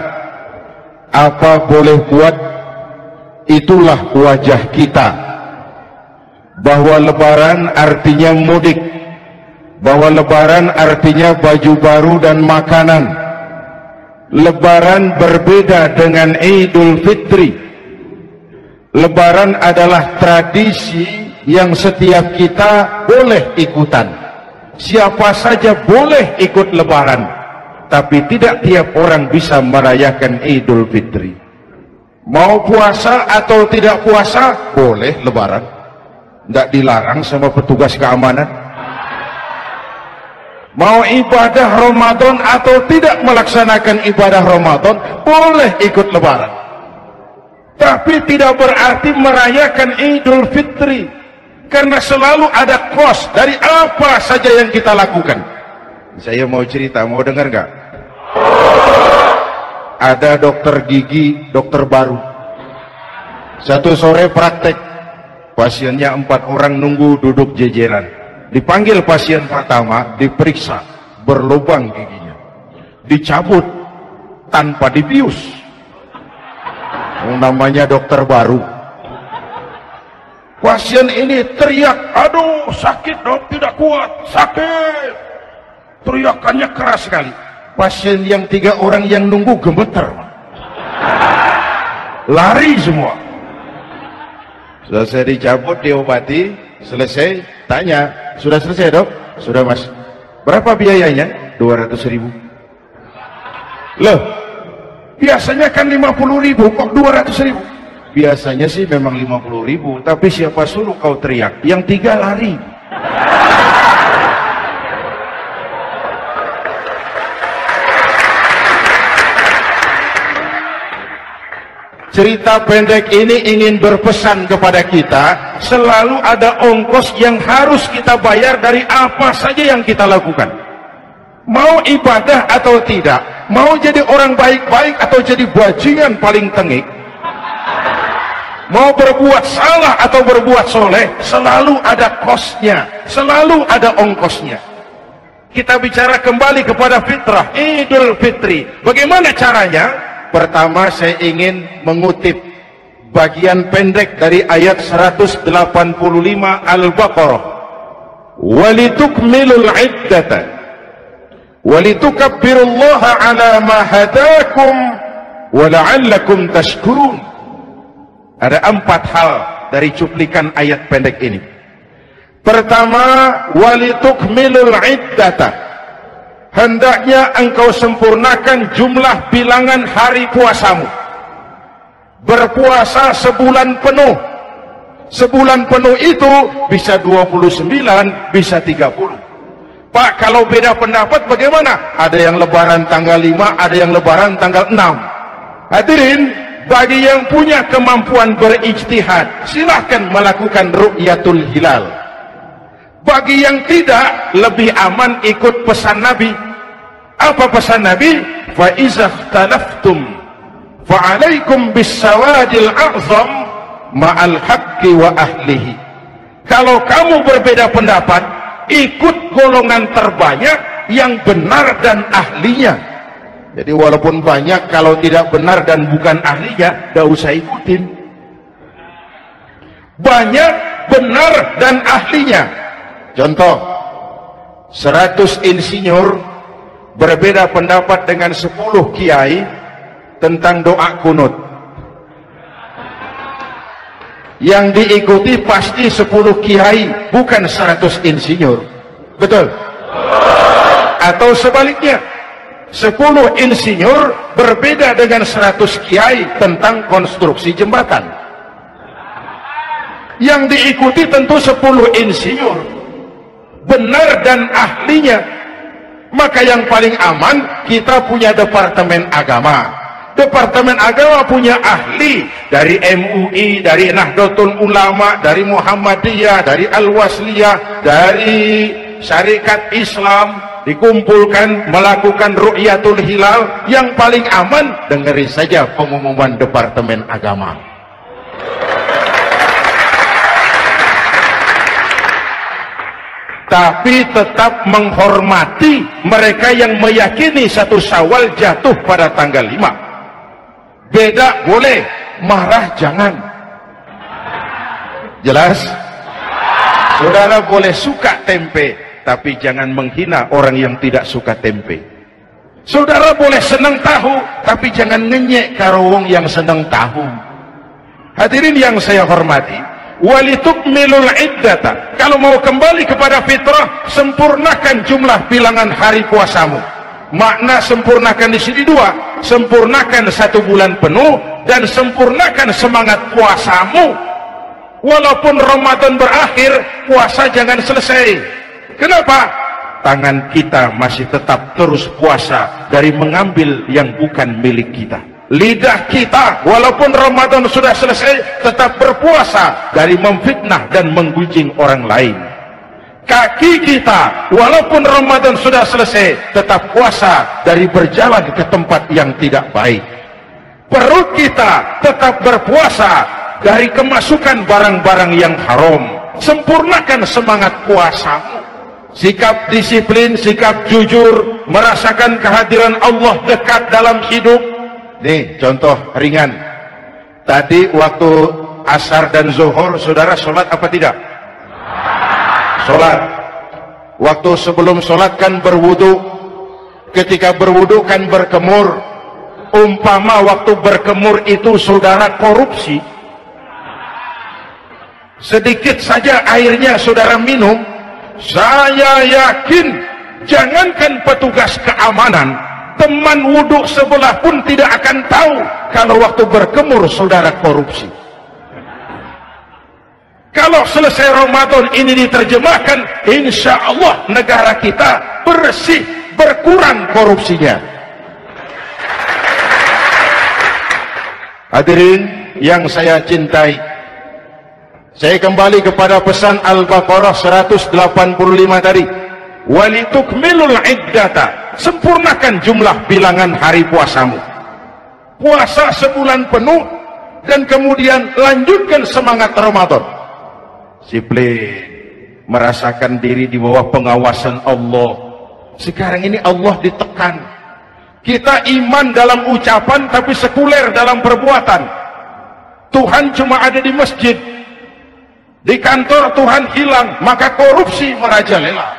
Apa boleh buat, itulah wajah kita. Bahwa lebaran artinya mudik, bahwa lebaran artinya baju baru dan makanan. Lebaran berbeda dengan Idul Fitri. Lebaran adalah tradisi yang setiap kita boleh ikutan. Siapa saja boleh ikut lebaran, tapi tidak tiap orang bisa merayakan Idul Fitri. Mau puasa atau tidak puasa, boleh lebaran. Tidak dilarang sama petugas keamanan. Mau ibadah Ramadan atau tidak melaksanakan ibadah Ramadan, boleh ikut lebaran. Tapi tidak berarti merayakan Idul Fitri, karena selalu ada kos dari apa saja yang kita lakukan. Saya mau cerita, mau dengar nggak? Ada dokter gigi, dokter baru. Satu sore praktek, pasiennya 4 orang nunggu duduk jejeran. Dipanggil pasien pertama, diperiksa, berlubang giginya, dicabut tanpa dibius. Namanya dokter baru. Pasien ini teriak, aduh sakit dok, tidak kuat, sakit. Teriakannya keras sekali. Pasien yang 3 orang yang nunggu gemeter, lari semua. Selesai dicabut, diobati, selesai, tanya, sudah selesai dok? Sudah mas. Berapa biayanya? 200.000. Loh, biasanya kan 50.000, kok 200.000? Biasanya sih memang 50.000, tapi siapa suruh kau teriak? Yang 3 lari. Cerita pendek ini ingin berpesan kepada kita, selalu ada ongkos yang harus kita bayar dari apa saja yang kita lakukan. Mau ibadah atau tidak, mau jadi orang baik-baik atau jadi bajingan paling tengik, mau berbuat salah atau berbuat soleh, selalu ada kosnya, selalu ada ongkosnya. Kita bicara kembali kepada fitrah, Idul Fitri. Bagaimana caranya? Pertama, saya ingin mengutip bagian pendek dari ayat 185 Al-Baqarah. Walitukmilul iddata walitukabbirullaha ala ma hadakum wa la'allakum tashkurun. Ada 4 hal dari cuplikan ayat pendek ini. Pertama, walitukmilul iddata, hendaknya engkau sempurnakan jumlah bilangan hari puasamu. Berpuasa sebulan penuh. Sebulan penuh itu bisa 29, bisa 30. Pak, kalau beda pendapat bagaimana? Ada yang lebaran tanggal 5, ada yang lebaran tanggal 6. Hadirin, bagi yang punya kemampuan berijtihad, silahkan melakukan ru'yatul hilal. Bagi yang tidak, lebih aman ikut pesan Nabi. Apa pesan Nabi? Fa iza ikhtalaftum fa'alaikum bisawadil a'zam ma'al haqqi wa ahlihi. Kalau kamu berbeda pendapat, ikut golongan terbanyak yang benar dan ahlinya. Jadi walaupun banyak, kalau tidak benar dan bukan ahlinya, tidak usah ikutin. Banyak benar dan ahlinya. Contoh, 100 insinyur berbeda pendapat dengan 10 kiai tentang doa kunut. Yang diikuti pasti 10 kiai, bukan 100 insinyur. Betul? Atau sebaliknya, 10 insinyur berbeda dengan 100 kiai tentang konstruksi jembatan. Yang diikuti tentu 10 insinyur, benar dan ahlinya. Maka yang paling aman, kita punya Departemen Agama. Departemen Agama punya ahli dari MUI, dari Nahdlatul Ulama, dari Muhammadiyah, dari Al-Wasliyah, dari Syarikat Islam, dikumpulkan melakukan ru'yatul hilal. Yang paling aman, dengeri saja pengumuman Departemen Agama. Tapi tetap menghormati mereka yang meyakini 1 Syawal jatuh pada tanggal 5. Beda boleh, marah jangan. Jelas? Saudara boleh suka tempe, tapi jangan menghina orang yang tidak suka tempe. Saudara boleh senang tahu, tapi jangan ngenyek karo wong yang senang tahu. Hadirin yang saya hormati, walitukmilul iddata. Kalau mau kembali kepada fitrah, sempurnakan jumlah bilangan hari puasamu. Makna sempurnakan di sini 2, sempurnakan 1 bulan penuh dan sempurnakan semangat puasamu. Walaupun Ramadan berakhir, puasa jangan selesai. Kenapa? Tangan kita masih tetap terus puasa dari mengambil yang bukan milik kita. Lidah kita walaupun Ramadan sudah selesai tetap berpuasa dari memfitnah dan menggunjing orang lain. Kaki kita walaupun Ramadan sudah selesai tetap puasa dari berjalan ke tempat yang tidak baik. Perut kita tetap berpuasa dari kemasukan barang-barang yang haram. Sempurnakan semangat puasamu. Sikap disiplin, sikap jujur, merasakan kehadiran Allah dekat dalam hidup. Nih contoh ringan. Tadi waktu asar dan zuhur saudara sholat apa tidak? Sholat. Waktu sebelum sholat kan berwudu. Ketika berwudu kan berkemur. Umpama waktu berkemur itu saudara korupsi, sedikit saja airnya saudara minum, saya yakin jangankan petugas keamanan, teman wudhu sebelah pun tidak akan tahu kalau waktu berkemur saudara korupsi. Kalau selesai Ramadan ini diterjemahkan, insya Allah negara kita bersih, berkurang korupsinya. Hadirin yang saya cintai, saya kembali kepada pesan Al-Baqarah 185 tadi. Walitukmilul iddata, sempurnakan jumlah bilangan hari puasamu. Puasa sebulan penuh dan kemudian lanjutkan semangat Ramadan. Disiplin, merasakan diri di bawah pengawasan Allah. Sekarang ini Allah ditekan. Kita iman dalam ucapan tapi sekuler dalam perbuatan. Tuhan cuma ada di masjid, di kantor Tuhan hilang, maka korupsi merajalela.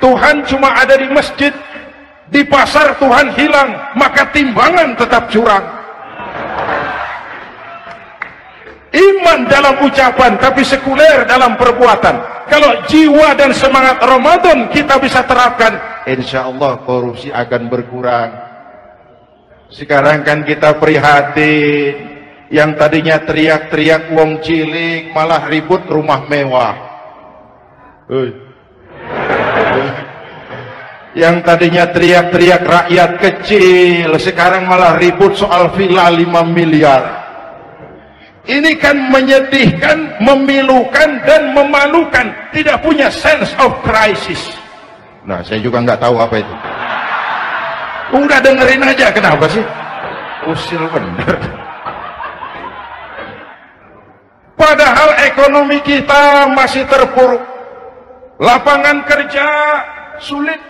Tuhan cuma ada di masjid, di pasar Tuhan hilang, maka timbangan tetap curang. Iman dalam ucapan tapi sekuler dalam perbuatan. Kalau jiwa dan semangat Ramadan kita bisa terapkan, insya Allah korupsi akan berkurang. Sekarang kan kita prihatin, yang tadinya teriak-teriak wong cilik malah ribut rumah mewah. Yang tadinya teriak-teriak rakyat kecil sekarang malah ribut soal villa 5 miliar. Ini kan menyedihkan, memilukan dan memalukan. Tidak punya sense of crisis. Nah, saya juga nggak tahu apa itu. Udah dengerin aja, kenapa sih? Usil bener. Padahal ekonomi kita masih terpuruk, lapangan kerja sulit,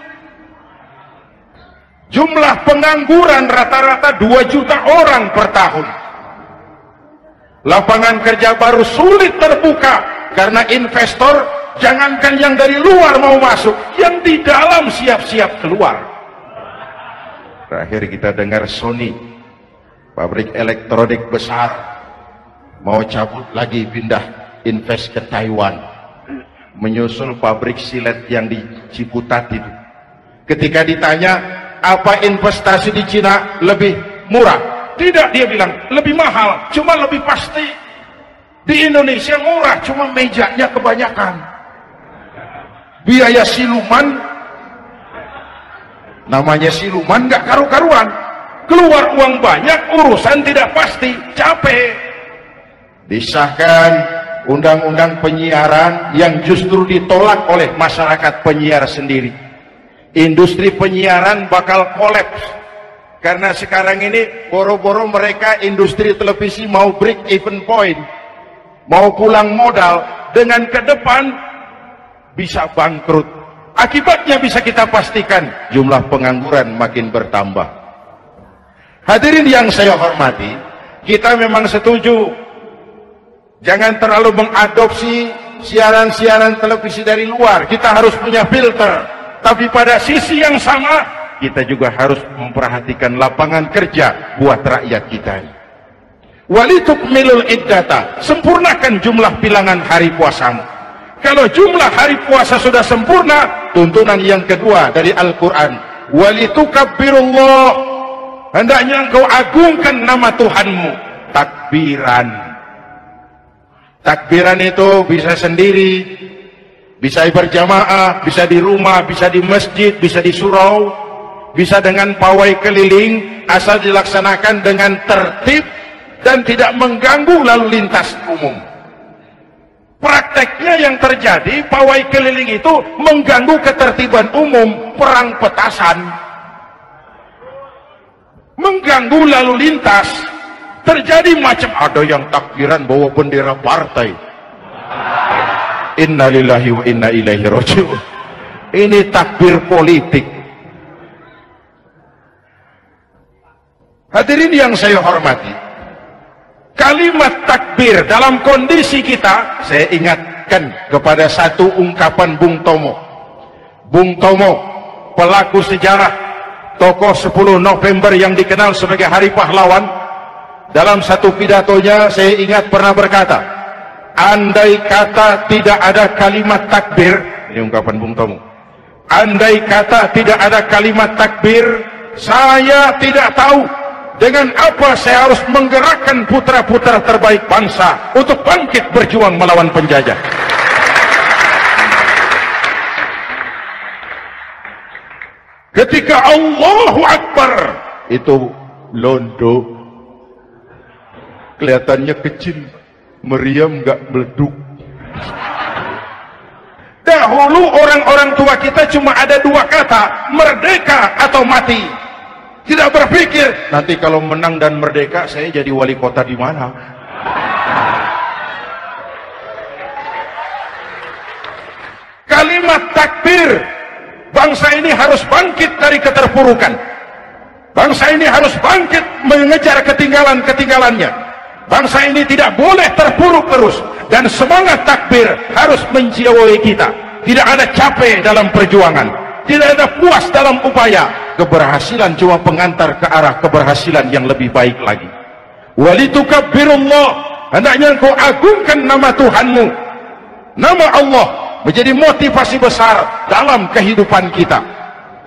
jumlah pengangguran rata-rata 2 juta orang per tahun. Lapangan kerja baru sulit terbuka karena investor, jangankan yang dari luar mau masuk, yang di dalam siap-siap keluar. Terakhir kita dengar Sony, pabrik elektronik besar, mau cabut lagi, pindah invest ke Taiwan, menyusul pabrik silet yang di Ciputat itu. Ketika ditanya apa investasi di Cina lebih murah, tidak, dia bilang lebih mahal, cuma lebih pasti. Di Indonesia murah, cuma mejanya kebanyakan, biaya siluman, namanya siluman gak karu-karuan, keluar uang banyak, urusan tidak pasti, capek. Disahkan undang-undang penyiaran yang justru ditolak oleh masyarakat penyiar sendiri. Industri penyiaran bakal kolaps karena sekarang ini boro-boro mereka industri televisi mau break even point, mau pulang modal, dengan ke depan bisa bangkrut. Akibatnya bisa kita pastikan, jumlah pengangguran makin bertambah. Hadirin yang saya hormati, kita memang setuju jangan terlalu mengadopsi siaran-siaran televisi dari luar, kita harus punya filter. Tapi pada sisi yang sama, kita juga harus memperhatikan lapangan kerja buat rakyat kita. Walitukmilul iddata, sempurnakan jumlah bilangan hari puasamu. Kalau jumlah hari puasa sudah sempurna, tuntunan yang kedua dari Al-Quran, walitukabbirullah, hendaknya engkau agungkan nama Tuhanmu. Takbiran. Takbiran itu bisa sendiri, bisa berjamaah, bisa di rumah, bisa di masjid, bisa di surau, bisa dengan pawai keliling, asal dilaksanakan dengan tertib dan tidak mengganggu lalu lintas umum. Prakteknya yang terjadi, pawai keliling itu mengganggu ketertiban umum, perang petasan, mengganggu lalu lintas. Terjadi macam, ada yang takbiran bawa bendera partai. Innalillahi wa inna ilaihi raji'un. Ini takbir politik. Hadirin yang saya hormati, kalimat takbir dalam kondisi kita, saya ingatkan kepada satu ungkapan Bung Tomo. Bung Tomo, pelaku sejarah, tokoh 10 November yang dikenal sebagai Hari Pahlawan, dalam satu pidatonya saya ingat pernah berkata, andai kata tidak ada kalimat takbir, ini ungkapan Bung Tomo, andai kata tidak ada kalimat takbir, saya tidak tahu dengan apa saya harus menggerakkan putra-putra terbaik bangsa untuk bangkit berjuang melawan penjajah. Ketika Allahu Akbar, itu londo, kelihatannya kecil, meriam nggak meleduk. Dahulu orang-orang tua kita cuma ada 2 kata, merdeka atau mati. Tidak berpikir, nanti kalau menang dan merdeka, saya jadi wali kota di mana? Kalimat takbir, bangsa ini harus bangkit dari keterpurukan. Bangsa ini harus bangkit mengejar ketinggalan-ketinggalannya. Bangsa ini tidak boleh terpuruk terus. Dan semangat takbir harus menjiwai kita. Tidak ada capek dalam perjuangan, tidak ada puas dalam upaya. Keberhasilan cuma pengantar ke arah keberhasilan yang lebih baik lagi. Walitukabbirullah, hendaknya engkau agungkan nama Tuhanmu. Nama Allah menjadi motivasi besar dalam kehidupan kita.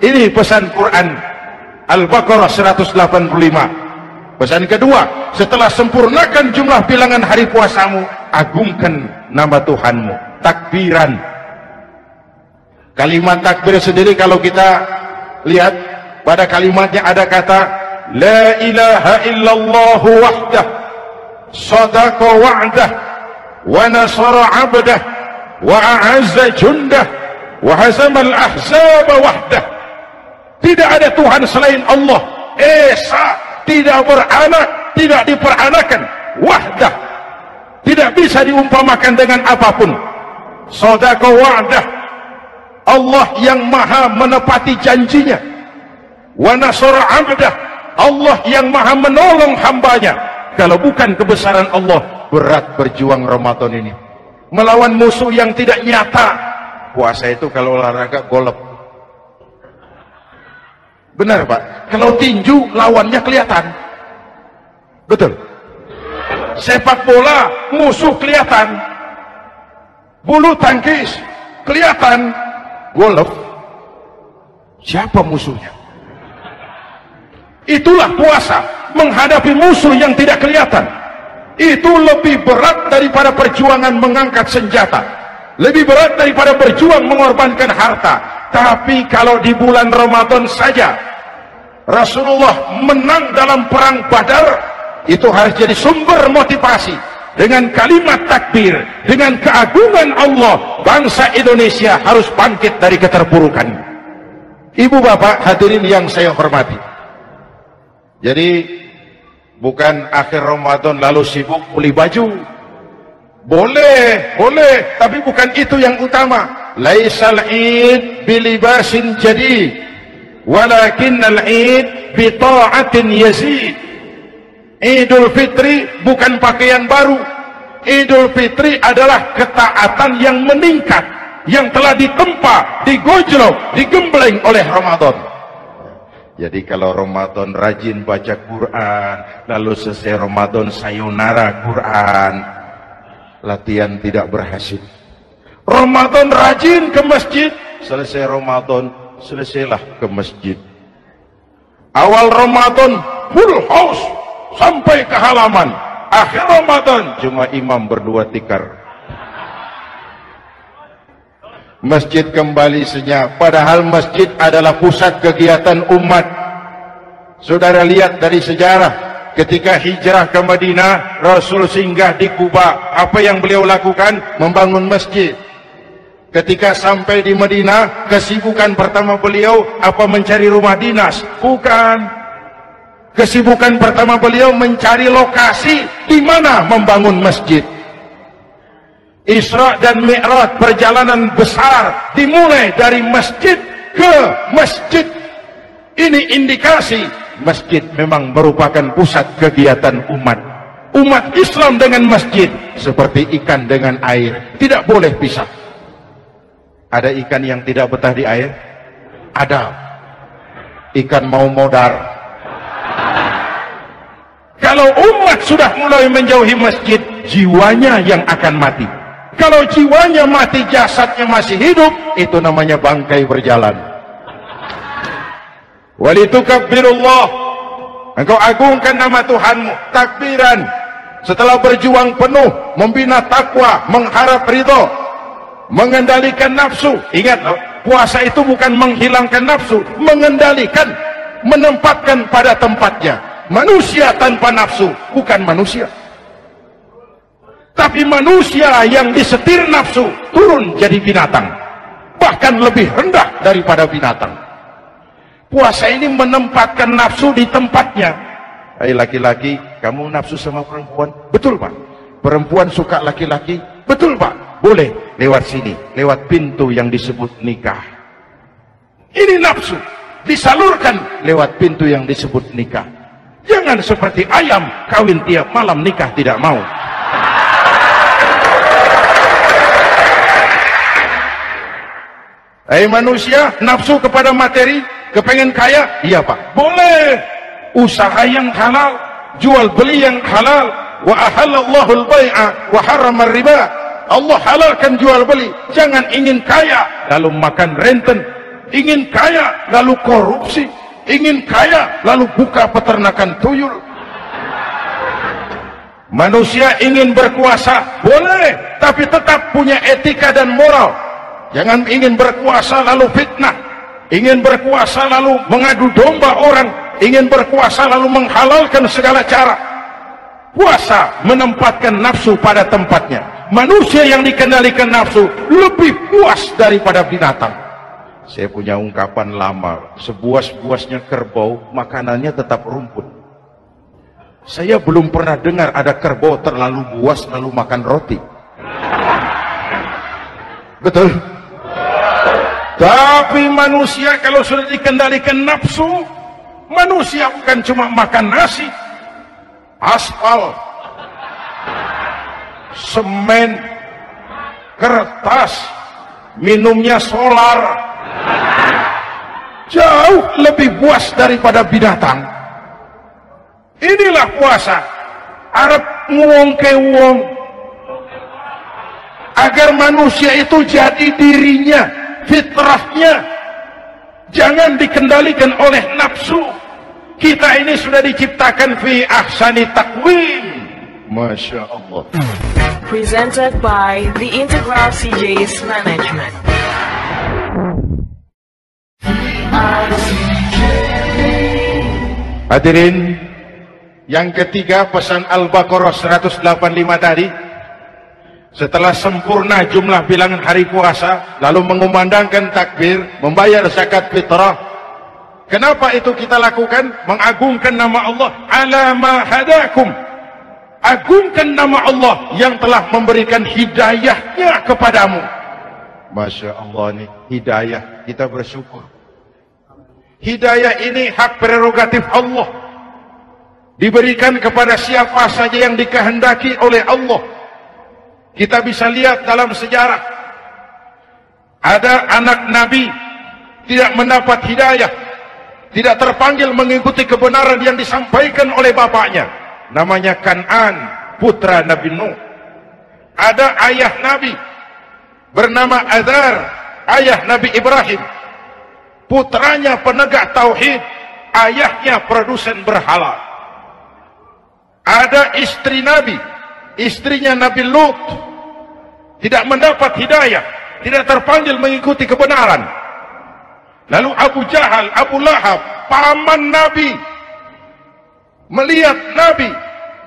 Ini pesan Quran Al-Baqarah 185. Pesan kedua, setelah sempurnakan jumlah bilangan hari puasamu, agungkan nama Tuhanmu. Takbiran. Kalimat takbir sendiri kalau kita lihat, pada kalimatnya ada kata la ilaha illallah wahdah sadaqa wa'dah wa nasara 'abdah wa a'azza jundah wa hazama al-ahzab wahdah. Tidak ada Tuhan selain Allah. Esa, tidak beranak, tidak diperanakan. Wahdah, tidak bisa diumpamakan dengan apapun. Shadaqa wa'dah, Allah yang maha menepati janjinya. Wa nasara 'abdah, Allah yang maha menolong hambanya. Kalau bukan kebesaran Allah, berat berjuang Ramadan ini melawan musuh yang tidak nyata. Puasa itu kalau olahraga golep. Benar Pak? Kalau tinju lawannya kelihatan. Betul. Sepak bola musuh kelihatan. Bulu tangkis kelihatan. Golf siapa musuhnya? Itulah puasa, menghadapi musuh yang tidak kelihatan. Itu lebih berat daripada perjuangan mengangkat senjata, lebih berat daripada berjuang mengorbankan harta. Tapi kalau di bulan Ramadan saja Rasulullah menang dalam perang Badar, itu harus jadi sumber motivasi. Dengan kalimat takbir, dengan keagungan Allah, bangsa Indonesia harus bangkit dari keterpurukan. Ibu bapak hadirin yang saya hormati, jadi bukan akhir Ramadan lalu sibuk beli baju. Boleh, tapi bukan itu yang utama. Laisal id bilibasin jadid, walakinnal id bi ta'atin yazid. Idul Fitri bukan pakaian baru. Idul Fitri adalah ketaatan yang meningkat, yang telah ditempa, digojlok, digembleng oleh Ramadan. Jadi kalau Ramadan rajin baca Quran, lalu selesai Ramadan sayonara Quran, latihan tidak berhasil. Ramadan rajin ke masjid, selesai Ramadan selesailah ke masjid. Awal Ramadan full house sampai ke halaman, akhir Ramadan cuma imam berdua tikar. Masjid kembali senyap, padahal masjid adalah pusat kegiatan umat. Saudara lihat dari sejarah, ketika hijrah ke Madinah, Rasul singgah di Kuba. Apa yang beliau lakukan? Membangun masjid. Ketika sampai di Madinah, kesibukan pertama beliau apa? Mencari rumah dinas? Bukan. Kesibukan pertama beliau mencari lokasi di mana membangun masjid. Isra dan Mi'raj, perjalanan besar dimulai dari masjid ke masjid. Ini indikasi masjid memang merupakan pusat kegiatan umat. Umat Islam dengan masjid seperti ikan dengan air, tidak boleh pisah. Ada ikan yang tidak betah di air? Ada. Ikan mau modar. Kalau umat sudah mulai menjauhi masjid, jiwanya yang akan mati. Kalau jiwanya mati, jasadnya masih hidup, itu namanya bangkai berjalan. Walitukabbirullah, engkau agungkan nama Tuhanmu. Takbiran, setelah berjuang penuh, membina takwa, mengharap ridho, mengendalikan nafsu. Ingat, puasa itu bukan menghilangkan nafsu, mengendalikan, menempatkan pada tempatnya. Manusia tanpa nafsu bukan manusia, tapi manusia yang disetir nafsu turun jadi binatang, bahkan lebih rendah daripada binatang. Puasa ini menempatkan nafsu di tempatnya. Hai laki-laki, kamu nafsu sama perempuan? Betul Pak. Perempuan suka laki-laki? Betul Pak. Boleh lewat sini, lewat pintu yang disebut nikah. Ini nafsu disalurkan lewat pintu yang disebut nikah. Jangan seperti ayam kawin tiap malam, nikah tidak mau. Manusia nafsu kepada materi, kepengen kaya, iya Pak, boleh. Usaha yang halal, jual beli yang halal. Wa ahallallahu al-bai'a wa harrama riba. Allah halalkan jual beli. Jangan ingin kaya lalu makan renten, ingin kaya lalu korupsi, ingin kaya lalu buka peternakan tuyul. Manusia ingin berkuasa, boleh, tapi tetap punya etika dan moral. Jangan ingin berkuasa lalu fitnah, ingin berkuasa lalu mengadu domba orang, ingin berkuasa lalu menghalalkan segala cara. Puasa menempatkan nafsu pada tempatnya. Manusia yang dikendalikan nafsu lebih puas daripada binatang. Saya punya ungkapan lama, sebuas-buasnya kerbau, makanannya tetap rumput. Saya belum pernah dengar ada kerbau terlalu buas lalu makan roti. Betul? Tapi manusia kalau sudah dikendalikan nafsu, manusia bukan cuma makan nasi, aspal, semen, kertas, minumnya solar, jauh lebih puas daripada binatang. Inilah puasa, arep ngwongke wong, agar manusia itu jadi dirinya, fitrahnya, jangan dikendalikan oleh nafsu. Kita ini sudah diciptakan fi ahsani taqwim. Masya Allah. Presented by the Integral CJ's Management. Hadirin, yang ketiga pesan Al-Baqarah 185 tadi, setelah sempurna jumlah bilangan hari puasa, lalu mengumandangkan takbir, membayar zakat fitrah. Kenapa itu kita lakukan? Mengagungkan nama Allah, ala ma hadakum. Agungkan nama Allah yang telah memberikan hidayahnya kepadamu. Masya Allah nih, hidayah, kita bersyukur. Hidayah ini hak prerogatif Allah, diberikan kepada siapa saja yang dikehendaki oleh Allah. Kita bisa lihat dalam sejarah, ada anak Nabi tidak mendapat hidayah, tidak terpanggil mengikuti kebenaran yang disampaikan oleh bapaknya, namanya Kan'an, putra Nabi Nuh. Ada ayah Nabi bernama Azar, ayah Nabi Ibrahim, putranya penegak tauhid, ayahnya produsen berhala. Ada istri Nabi, istrinya Nabi Lut, tidak mendapat hidayah, tidak terpanggil mengikuti kebenaran. Lalu Abu Jahal, Abu Lahab, paman Nabi, melihat Nabi,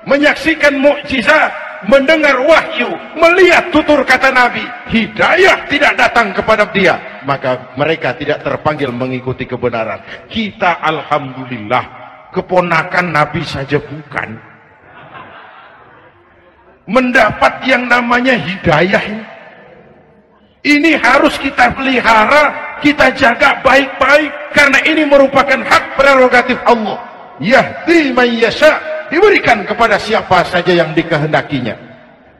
menyaksikan mukjizat, mendengar wahyu, melihat tutur kata Nabi, hidayah tidak datang kepada dia, maka mereka tidak terpanggil mengikuti kebenaran. Kita alhamdulillah keponakan Nabi saja bukan, mendapat yang namanya hidayah ini harus kita pelihara, kita jaga baik-baik, karena ini merupakan hak prerogatif Allah. Yahdi man yasha, diberikan kepada siapa saja yang dikehendakinya.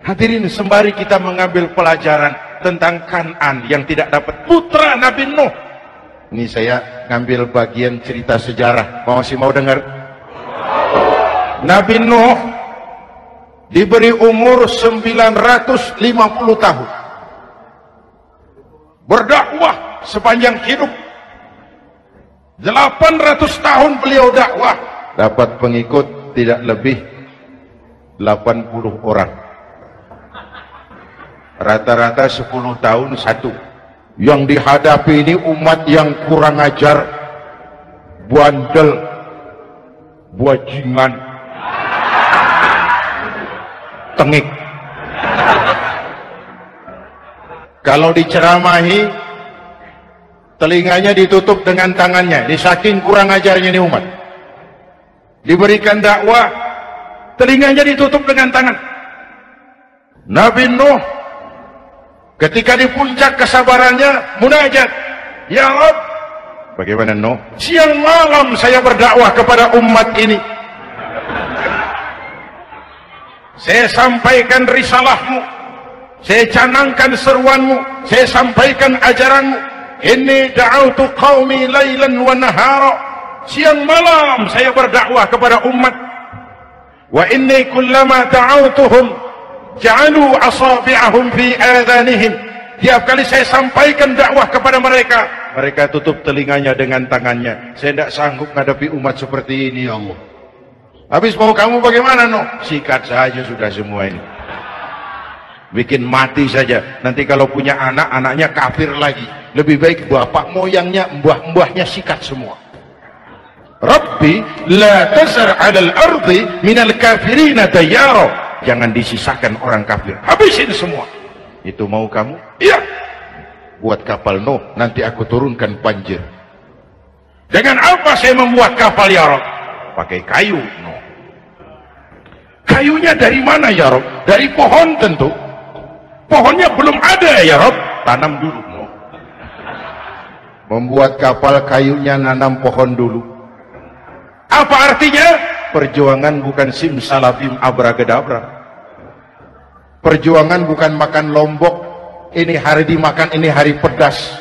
Hadirin, sembari kita mengambil pelajaran tentang Kan'an yang tidak dapat, putra Nabi Nuh. Ini saya ngambil bagian cerita sejarah, masih mau dengar? Nabi Nuh diberi umur 950 tahun, berdakwah sepanjang hidup. 800 tahun beliau dakwah, dapat pengikut tidak lebih 80 orang, rata-rata 10 tahun satu. Yang dihadapi ini umat yang kurang ajar, bandel, bajingan, tengik. Kalau diceramahi, telinganya ditutup dengan tangannya, di saking kurang ajarnya ini umat. Diberikan dakwah, telinganya ditutup dengan tangan. Nabi Nuh ketika di puncak kesabarannya munajat, ya Rabb, bagaimana Nuh? Siang malam saya berdakwah kepada umat ini, saya sampaikan risalahmu, saya canangkan seruanmu, saya sampaikan ajaranmu. Inni da'autu qaumi lailan wa nahara, siang malam saya berdakwah kepada umat. Wa inni kullama da'autuhum ja'alu asabi'ahum fi adhanihim, tiap kali saya sampaikan dakwah kepada mereka, mereka tutup telinganya dengan tangannya. Saya tidak sanggup menghadapi umat seperti ini, ya Allah. Habis mau kamu bagaimana, no? Sikat saja sudah semua ini, bikin mati saja. Nanti kalau punya anak, anaknya kafir lagi. Lebih baik bapak moyangnya, mbah-mbahnya sikat semua. Rabbi la tazar 'alal ardi minal kafirina dayyara, jangan disisakan orang kafir, habisin semua. Itu mau kamu? Iya. buat kapal Nuh, nanti aku turunkan banjir. Dengan apa saya membuat kapal ya Rob? Pakai kayu. Nuh. Kayunya dari mana ya Rob? Dari pohon tentu. Pohonnya belum ada ya Rob, tanam dulu. Nuh. Membuat kapal kayunya nanam pohon dulu. Apa artinya? Perjuangan bukan simsalabim abracadabra. Perjuangan bukan makan lombok, ini hari dimakan, ini hari pedas.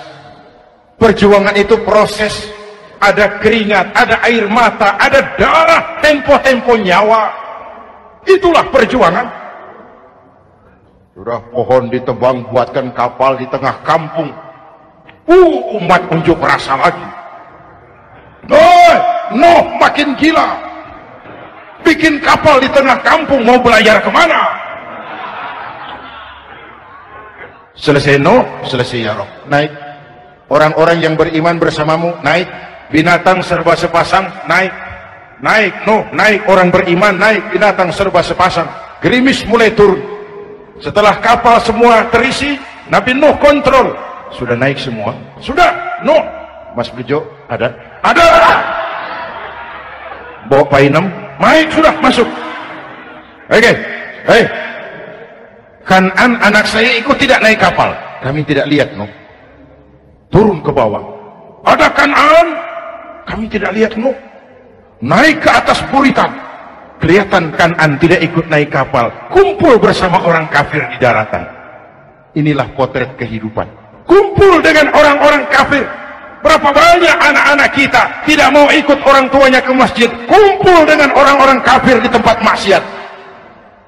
Perjuangan itu proses. Ada keringat, ada air mata, ada darah, tempo-tempo nyawa. Itulah perjuangan. Sudah pohon ditebang, buatkan kapal di tengah kampung. Umat unjuk rasa lagi. Nuh makin gila. Bikin kapal di tengah kampung, mau belayar kemana? Selesai Nuh, selesai ya Rob. Naik. Orang-orang yang beriman bersamamu, naik. Binatang serba sepasang, naik. Naik Nuh, naik. Orang beriman, naik. Binatang serba sepasang. Gerimis mulai turun. Setelah kapal semua terisi, Nabi Nuh kontrol. Sudah naik semua? Sudah. Nuh. Mas Bejo, ada? Ada. Bawa painem, naik sudah, masuk. Oke. Hei. Kanan anak saya ikut tidak naik kapal. Kami tidak lihat Nuh. Turun ke bawah. Ada Kanan. Kami tidak lihat Nuh. Naik ke atas buritan. Kelihatan Kanan tidak ikut naik kapal. Kumpul bersama orang kafir di daratan. Inilah potret kehidupan. Kumpul dengan orang-orang kafir. Berapa banyak anak-anak kita tidak mau ikut orang tuanya ke masjid. Kumpul dengan orang-orang kafir di tempat maksiat.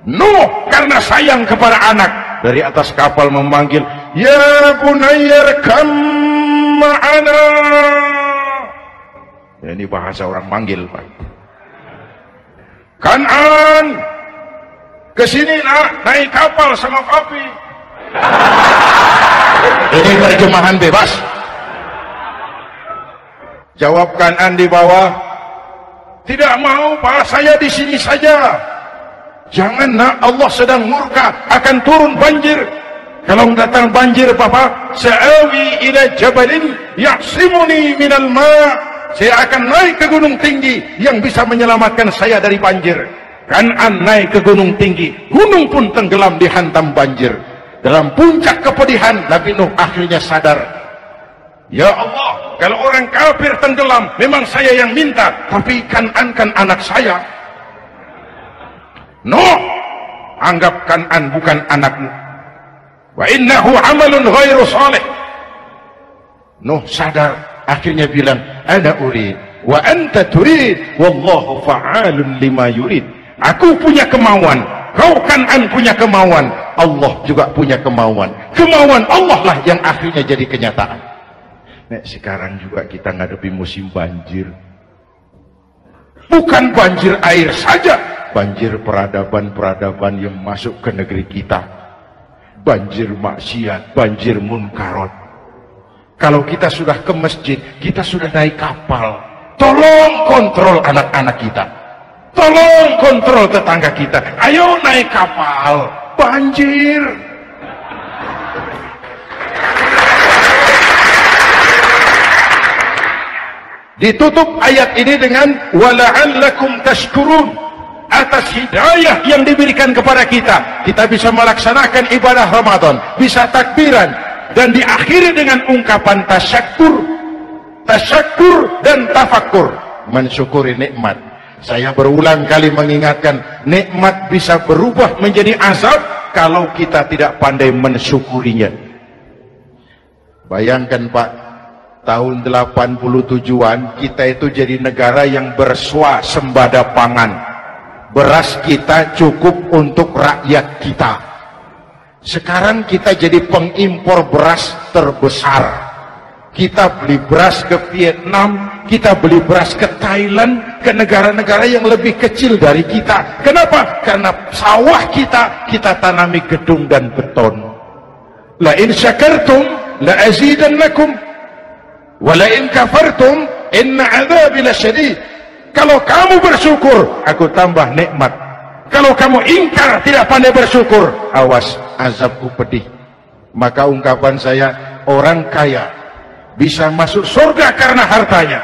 Nuh karena sayang kepada anak, dari atas kapal memanggil, ya bunayya kam ma'ana. Ya, ini bahasa orang manggil, Pak. Kanan, kesini nak, naik kapal sama papi. Ini terjemahan bebas. Jawab Kanan di bawah, tidak mau Pak, saya di sini saja. Jangan nak, Allah sedang murka, akan turun banjir. Kalau datang banjir Papa, sa'awi ila jabalin ya'simuni minal ma'. Saya akan naik ke gunung tinggi yang bisa menyelamatkan saya dari banjir. Kanan naik ke gunung tinggi, gunung pun tenggelam dihantam banjir. Dalam puncak kepedihan, Nabi Nuh akhirnya sadar, ya Allah, kalau orang kafir tenggelam, memang saya yang minta, tapi Kanan kan anak saya. Nuh, anggap Kanan bukan anakmu. Wa innahu amalun ghairu salih. Nuh sadar, akhirnya bilang, ana urid wa anta turid wallahu fa'alun lima yurid. Aku punya kemauan, kau Kanan punya kemauan, Allah juga punya kemauan. Kemauan Allah lah yang akhirnya jadi kenyataan. Nek sekarang juga kita ngadepi musim banjir. Bukan banjir air saja, banjir peradaban-peradaban yang masuk ke negeri kita. Banjir maksiat, banjir munkarat. Kalau kita sudah ke masjid, kita sudah naik kapal. Tolong kontrol anak-anak kita. Tolong kontrol tetangga kita. Ayo naik kapal. Banjir. Ditutup ayat ini dengan wala'allakum tashkurun. Atas hidayah yang diberikan kepada kita, kita bisa melaksanakan ibadah Ramadan, bisa takbiran, dan diakhiri dengan ungkapan tasyakkur. Tasyakkur dan tafakkur, mensyukuri nikmat. Saya berulang kali mengingatkan, nikmat bisa berubah menjadi azab kalau kita tidak pandai mensyukurinya. Bayangkan Pak, tahun 87-an kita itu jadi negara yang berswasembada pangan. Beras kita cukup untuk rakyat kita. Sekarang kita jadi pengimpor beras terbesar. Kita beli beras ke Vietnam, kita beli beras ke Thailand, ke negara-negara yang lebih kecil dari kita. Kenapa? Karena sawah kita tanami gedung dan beton. La in syakartum la azidannakum wa la in kafartum inna adzabi lasyadid. Kalau kamu bersyukur, aku tambah nikmat. Kalau kamu ingkar, tidak pandai bersyukur, awas, azabku pedih. Maka ungkapan saya, orang kaya bisa masuk surga karena hartanya.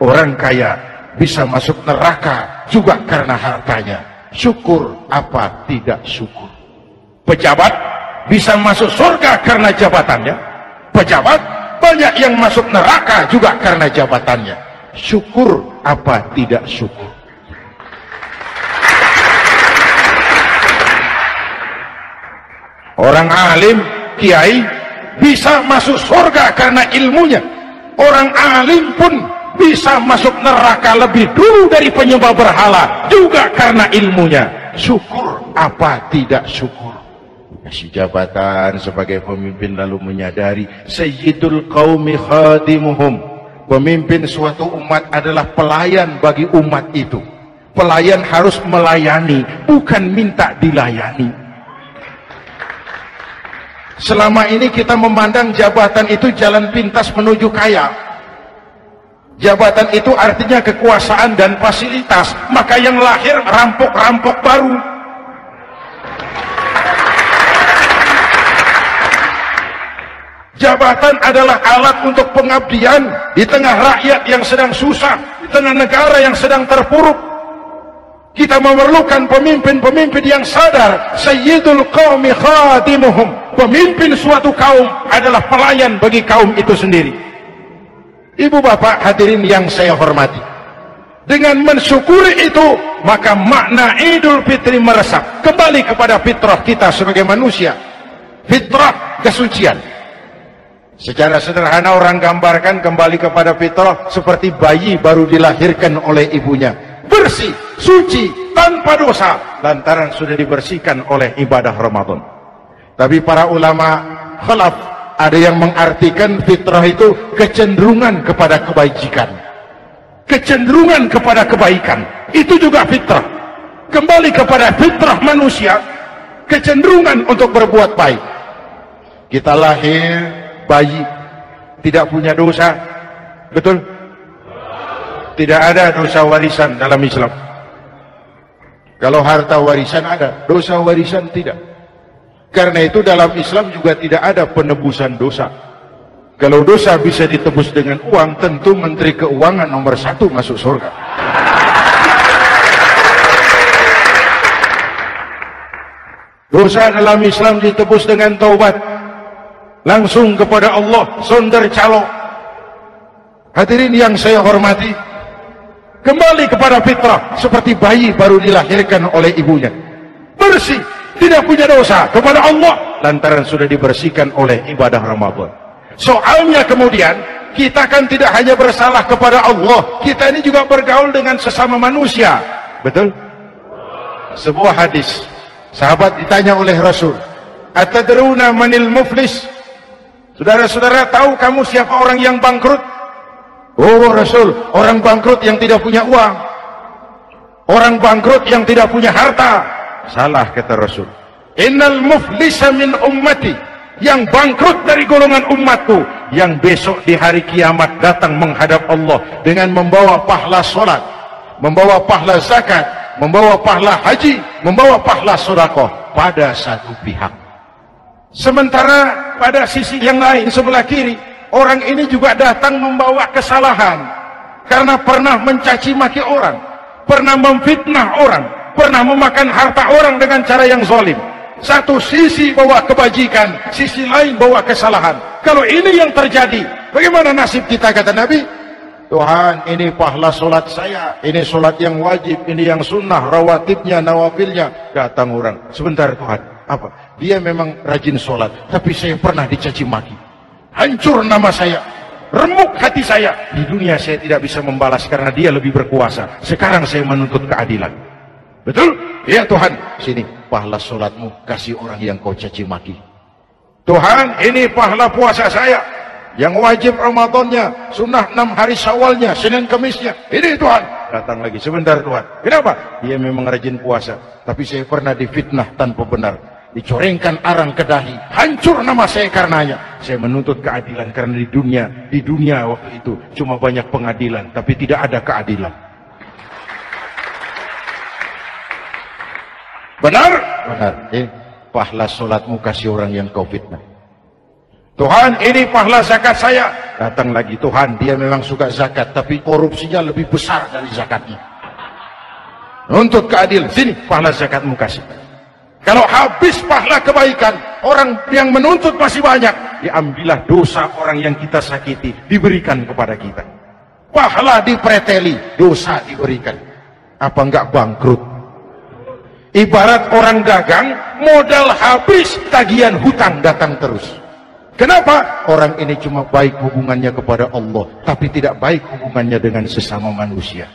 Orang kaya bisa masuk neraka juga karena hartanya. Syukur apa tidak syukur? Pejabat bisa masuk surga karena jabatannya. Pejabat banyak yang masuk neraka juga karena jabatannya. Syukur apa tidak syukur? Orang alim, kiai bisa masuk surga karena ilmunya. Orang alim pun bisa masuk neraka lebih dulu dari penyembah berhala juga karena ilmunya. Syukur apa tidak syukur? Kasih jabatan sebagai pemimpin lalu menyadari sayyidul qaumi khadimuhum. Pemimpin suatu umat adalah pelayan bagi umat itu. Pelayan harus melayani, bukan minta dilayani. Selama ini kita memandang jabatan itu jalan pintas menuju kaya. Jabatan itu artinya kekuasaan dan fasilitas, maka yang lahir rampok-rampok baru. Jabatan adalah alat untuk pengabdian di tengah rakyat yang sedang susah, di tengah negara yang sedang terpuruk. Kita memerlukan pemimpin-pemimpin yang sadar sayyidul qaumi khadimuhum. Pemimpin suatu kaum adalah pelayan bagi kaum itu sendiri. Ibu bapak hadirin yang saya hormati, dengan mensyukuri itu maka makna Idul Fitri meresap kembali kepada fitrah kita sebagai manusia. Fitrah kesucian. Secara sederhana orang gambarkan kembali kepada fitrah seperti bayi baru dilahirkan oleh ibunya, bersih, suci, tanpa dosa, lantaran sudah dibersihkan oleh ibadah Ramadan. Tapi para ulama khalaf ada yang mengartikan fitrah itu kecenderungan kepada kebajikan, kecenderungan kepada kebaikan. Itu juga fitrah. Kembali kepada fitrah manusia, kecenderungan untuk berbuat baik. Kita lahir bayi, tidak punya dosa, betul? Tidak ada dosa warisan dalam Islam. Kalau harta warisan ada, dosa warisan tidak. Karena itu dalam Islam juga tidak ada penebusan dosa. Kalau dosa bisa ditebus dengan uang, tentu Menteri Keuangan nomor 1 masuk surga. Dosa dalam Islam ditebus dengan taubat, langsung kepada Allah, sonder calo. Hadirin yang saya hormati, kembali kepada fitrah seperti bayi baru dilahirkan oleh ibunya, bersih, tidak punya dosa kepada Allah lantaran sudah dibersihkan oleh ibadah Ramadan. Soalnya kemudian kita kan tidak hanya bersalah kepada Allah, kita ini juga bergaul dengan sesama manusia, betul? Sebuah hadis, sahabat ditanya oleh Rasul, atadruna manil muflis? Saudara-saudara tahu kamu siapa orang yang bangkrut? Oh Rasul, orang bangkrut yang tidak punya uang, orang bangkrut yang tidak punya harta. Salah kata Rasul. Innal muflisa min ummati, yang bangkrut dari golongan umatku, yang besok di hari kiamat datang menghadap Allah dengan membawa pahala salat, membawa pahala zakat, membawa pahala haji, membawa pahala sedekah pada satu pihak. Sementara pada sisi yang lain sebelah kiri, orang ini juga datang membawa kesalahan karena pernah mencaci maki orang, pernah memfitnah orang, pernah memakan harta orang dengan cara yang zalim. Satu sisi bawa kebajikan, sisi lain bawa kesalahan. Kalau ini yang terjadi, bagaimana nasib kita? Kata Nabi, Tuhan, ini pahala solat saya, ini solat yang wajib, ini yang sunnah, rawatibnya, nawafilnya. Datang orang, sebentar Tuhan, apa? Dia memang rajin solat, tapi saya pernah dicaci maki, hancur nama saya, remuk hati saya. Di dunia saya tidak bisa membalas karena dia lebih berkuasa. Sekarang saya menuntut keadilan. Betul? Ya Tuhan, sini pahala solatmu, kasih orang yang kau caci maki. Tuhan, ini pahala puasa saya, yang wajib Ramadannya, sunnah 6 hari Syawalnya, Senin Kemisnya. Ini Tuhan. Datang lagi, sebentar Tuhan. Kenapa? Dia memang rajin puasa, tapi saya pernah difitnah tanpa benar, dicorengkan arang ke dahi, hancur nama saya karenanya. Saya menuntut keadilan karena di dunia waktu itu cuma banyak pengadilan, tapi tidak ada keadilan. Benar? Benar. Pahala solatmu kasih orang yang kau fitnah. Tuhan, ini pahala zakat saya. Datang lagi, Tuhan, dia memang suka zakat, tapi korupsinya lebih besar dari zakatnya. Untuk keadilan, sini pahala zakatmu kasih. Kalau habis pahala kebaikan, orang yang menuntut masih banyak, diambillah dosa orang yang kita sakiti, diberikan kepada kita. Pahala dipreteli, dosa diberikan. Apa enggak bangkrut? Ibarat orang dagang, modal habis, tagihan hutang datang terus. Kenapa? Orang ini cuma baik hubungannya kepada Allah, tapi tidak baik hubungannya dengan sesama manusia.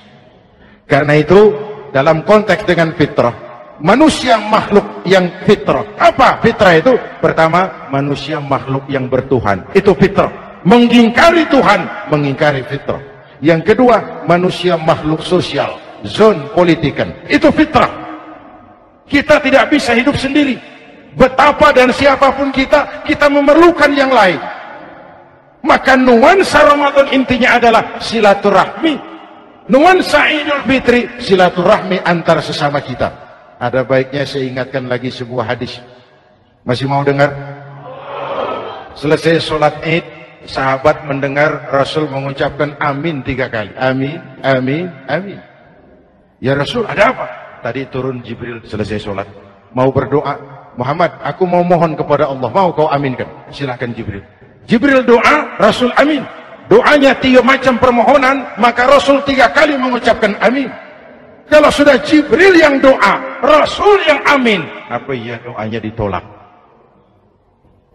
Karena itu, dalam konteks dengan fitrah, manusia makhluk yang fitrah. Apa fitrah itu? Pertama, manusia makhluk yang bertuhan. Itu fitrah. Mengingkari Tuhan, mengingkari fitrah. Yang kedua, manusia makhluk sosial, zon politikan. Itu fitrah. Kita tidak bisa hidup sendiri. Betapa dan siapapun kita memerlukan yang lain. Maka nuansa Ramadan intinya adalah silaturahmi. Nuansa Idul Fitri, silaturahmi antar sesama kita. Ada baiknya saya ingatkan lagi sebuah hadis. Masih mau dengar? Selesai sholat Id, sahabat mendengar Rasul mengucapkan amin 3 kali. Amin, amin, amin. Ya Rasul, ada apa? Tadi turun Jibril selesai sholat, mau berdoa. Muhammad, aku mau mohon kepada Allah, mau kau aminkan? Silakan Jibril. Jibril doa, Rasul amin. Doanya 3 macam permohonan, maka Rasul 3 kali mengucapkan amin. Kalau sudah Jibril yang doa, Rasul yang amin, apa iya doanya ditolak?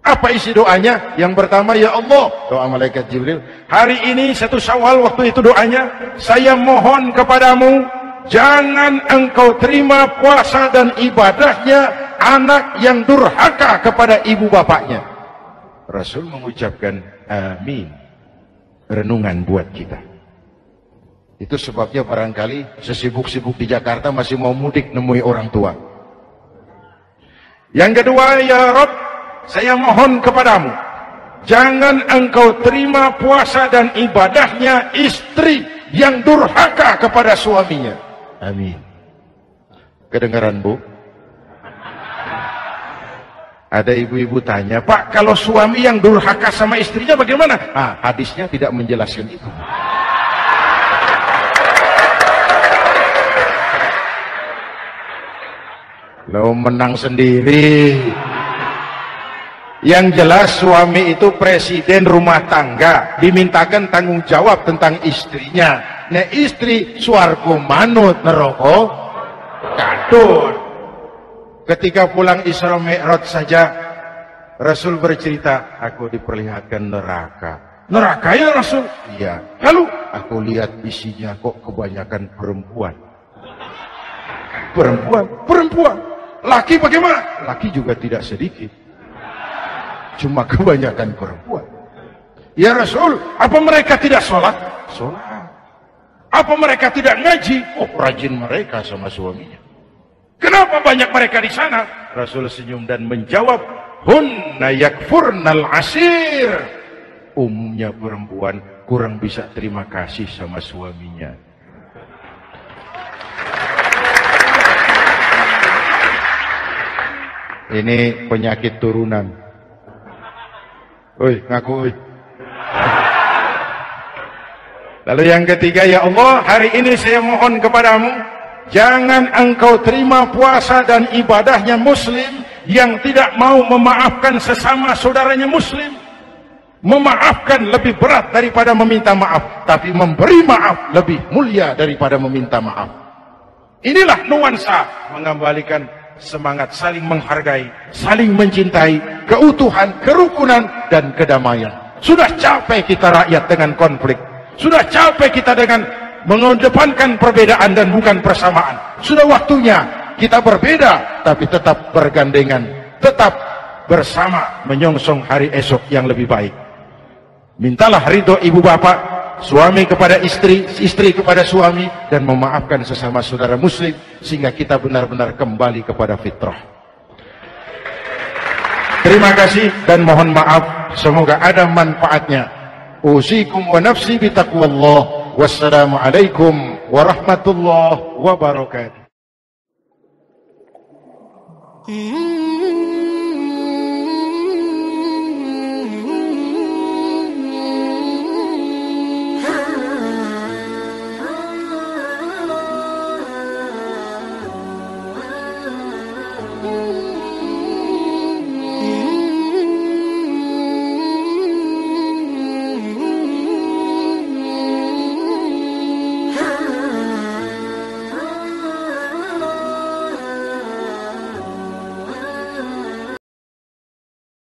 Apa isi doanya? Yang pertama, ya Allah, doa malaikat Jibril, hari ini 1 Syawal, waktu itu doanya, saya mohon kepadamu, jangan engkau terima puasa dan ibadahnya anak yang durhaka kepada ibu bapaknya. Rasul mengucapkan amin. Renungan buat kita. Itu sebabnya barangkali sesibuk-sibuk di Jakarta masih mau mudik nemui orang tua. Yang kedua, ya Rabb, saya mohon kepadamu, jangan engkau terima puasa dan ibadahnya istri yang durhaka kepada suaminya. Amin. Kedengaran, Bu? Ada ibu-ibu tanya, Pak, kalau suami yang durhaka sama istrinya bagaimana? Ah, hadisnya tidak menjelaskan itu. Lo menang sendiri. Yang jelas suami itu presiden rumah tangga, dimintakan tanggung jawab tentang istrinya. Nah, istri swargo manut neraka kadut. Ketika pulang Isra Mi'raj saja, Rasul bercerita, aku diperlihatkan neraka. Neraka ya Rasul? Iya. Lalu aku lihat isinya kok kebanyakan perempuan. Perempuan. Laki bagaimana? Laki juga tidak sedikit. Cuma kebanyakan perempuan. Ya Rasul, apa mereka tidak sholat? Sholat. Apa mereka tidak ngaji? Oh, rajin mereka sama suaminya. Kenapa banyak mereka di sana? Rasul senyum dan menjawab, hunna yakfurnal asir. Umumnya perempuan kurang bisa terima kasih sama suaminya. Ini penyakit turunan. Oi, ngaku oi. Lalu yang ketiga, ya Allah, hari ini saya mohon kepadamu, jangan engkau terima puasa dan ibadahnya muslim yang tidak mau memaafkan sesama saudaranya muslim. Memaafkan lebih berat daripada meminta maaf, tapi memberi maaf lebih mulia daripada meminta maaf. Inilah nuansa mengembalikan semangat saling menghargai, saling mencintai, keutuhan, kerukunan, dan kedamaian. Sudah capek kita rakyat dengan konflik. Sudah capek kita dengan mengedepankan perbedaan dan bukan persamaan. Sudah waktunya kita berbeda tapi tetap bergandengan, tetap bersama menyongsong hari esok yang lebih baik. Mintalah ridho ibu bapak, suami kepada istri, istri kepada suami, dan memaafkan sesama saudara muslim sehingga kita benar-benar kembali kepada fitrah. Terima kasih dan mohon maaf, semoga ada manfaatnya. Usikum wa nafsi bitaqwallah. Wassalamualaikum warahmatullahi wabarakatuh.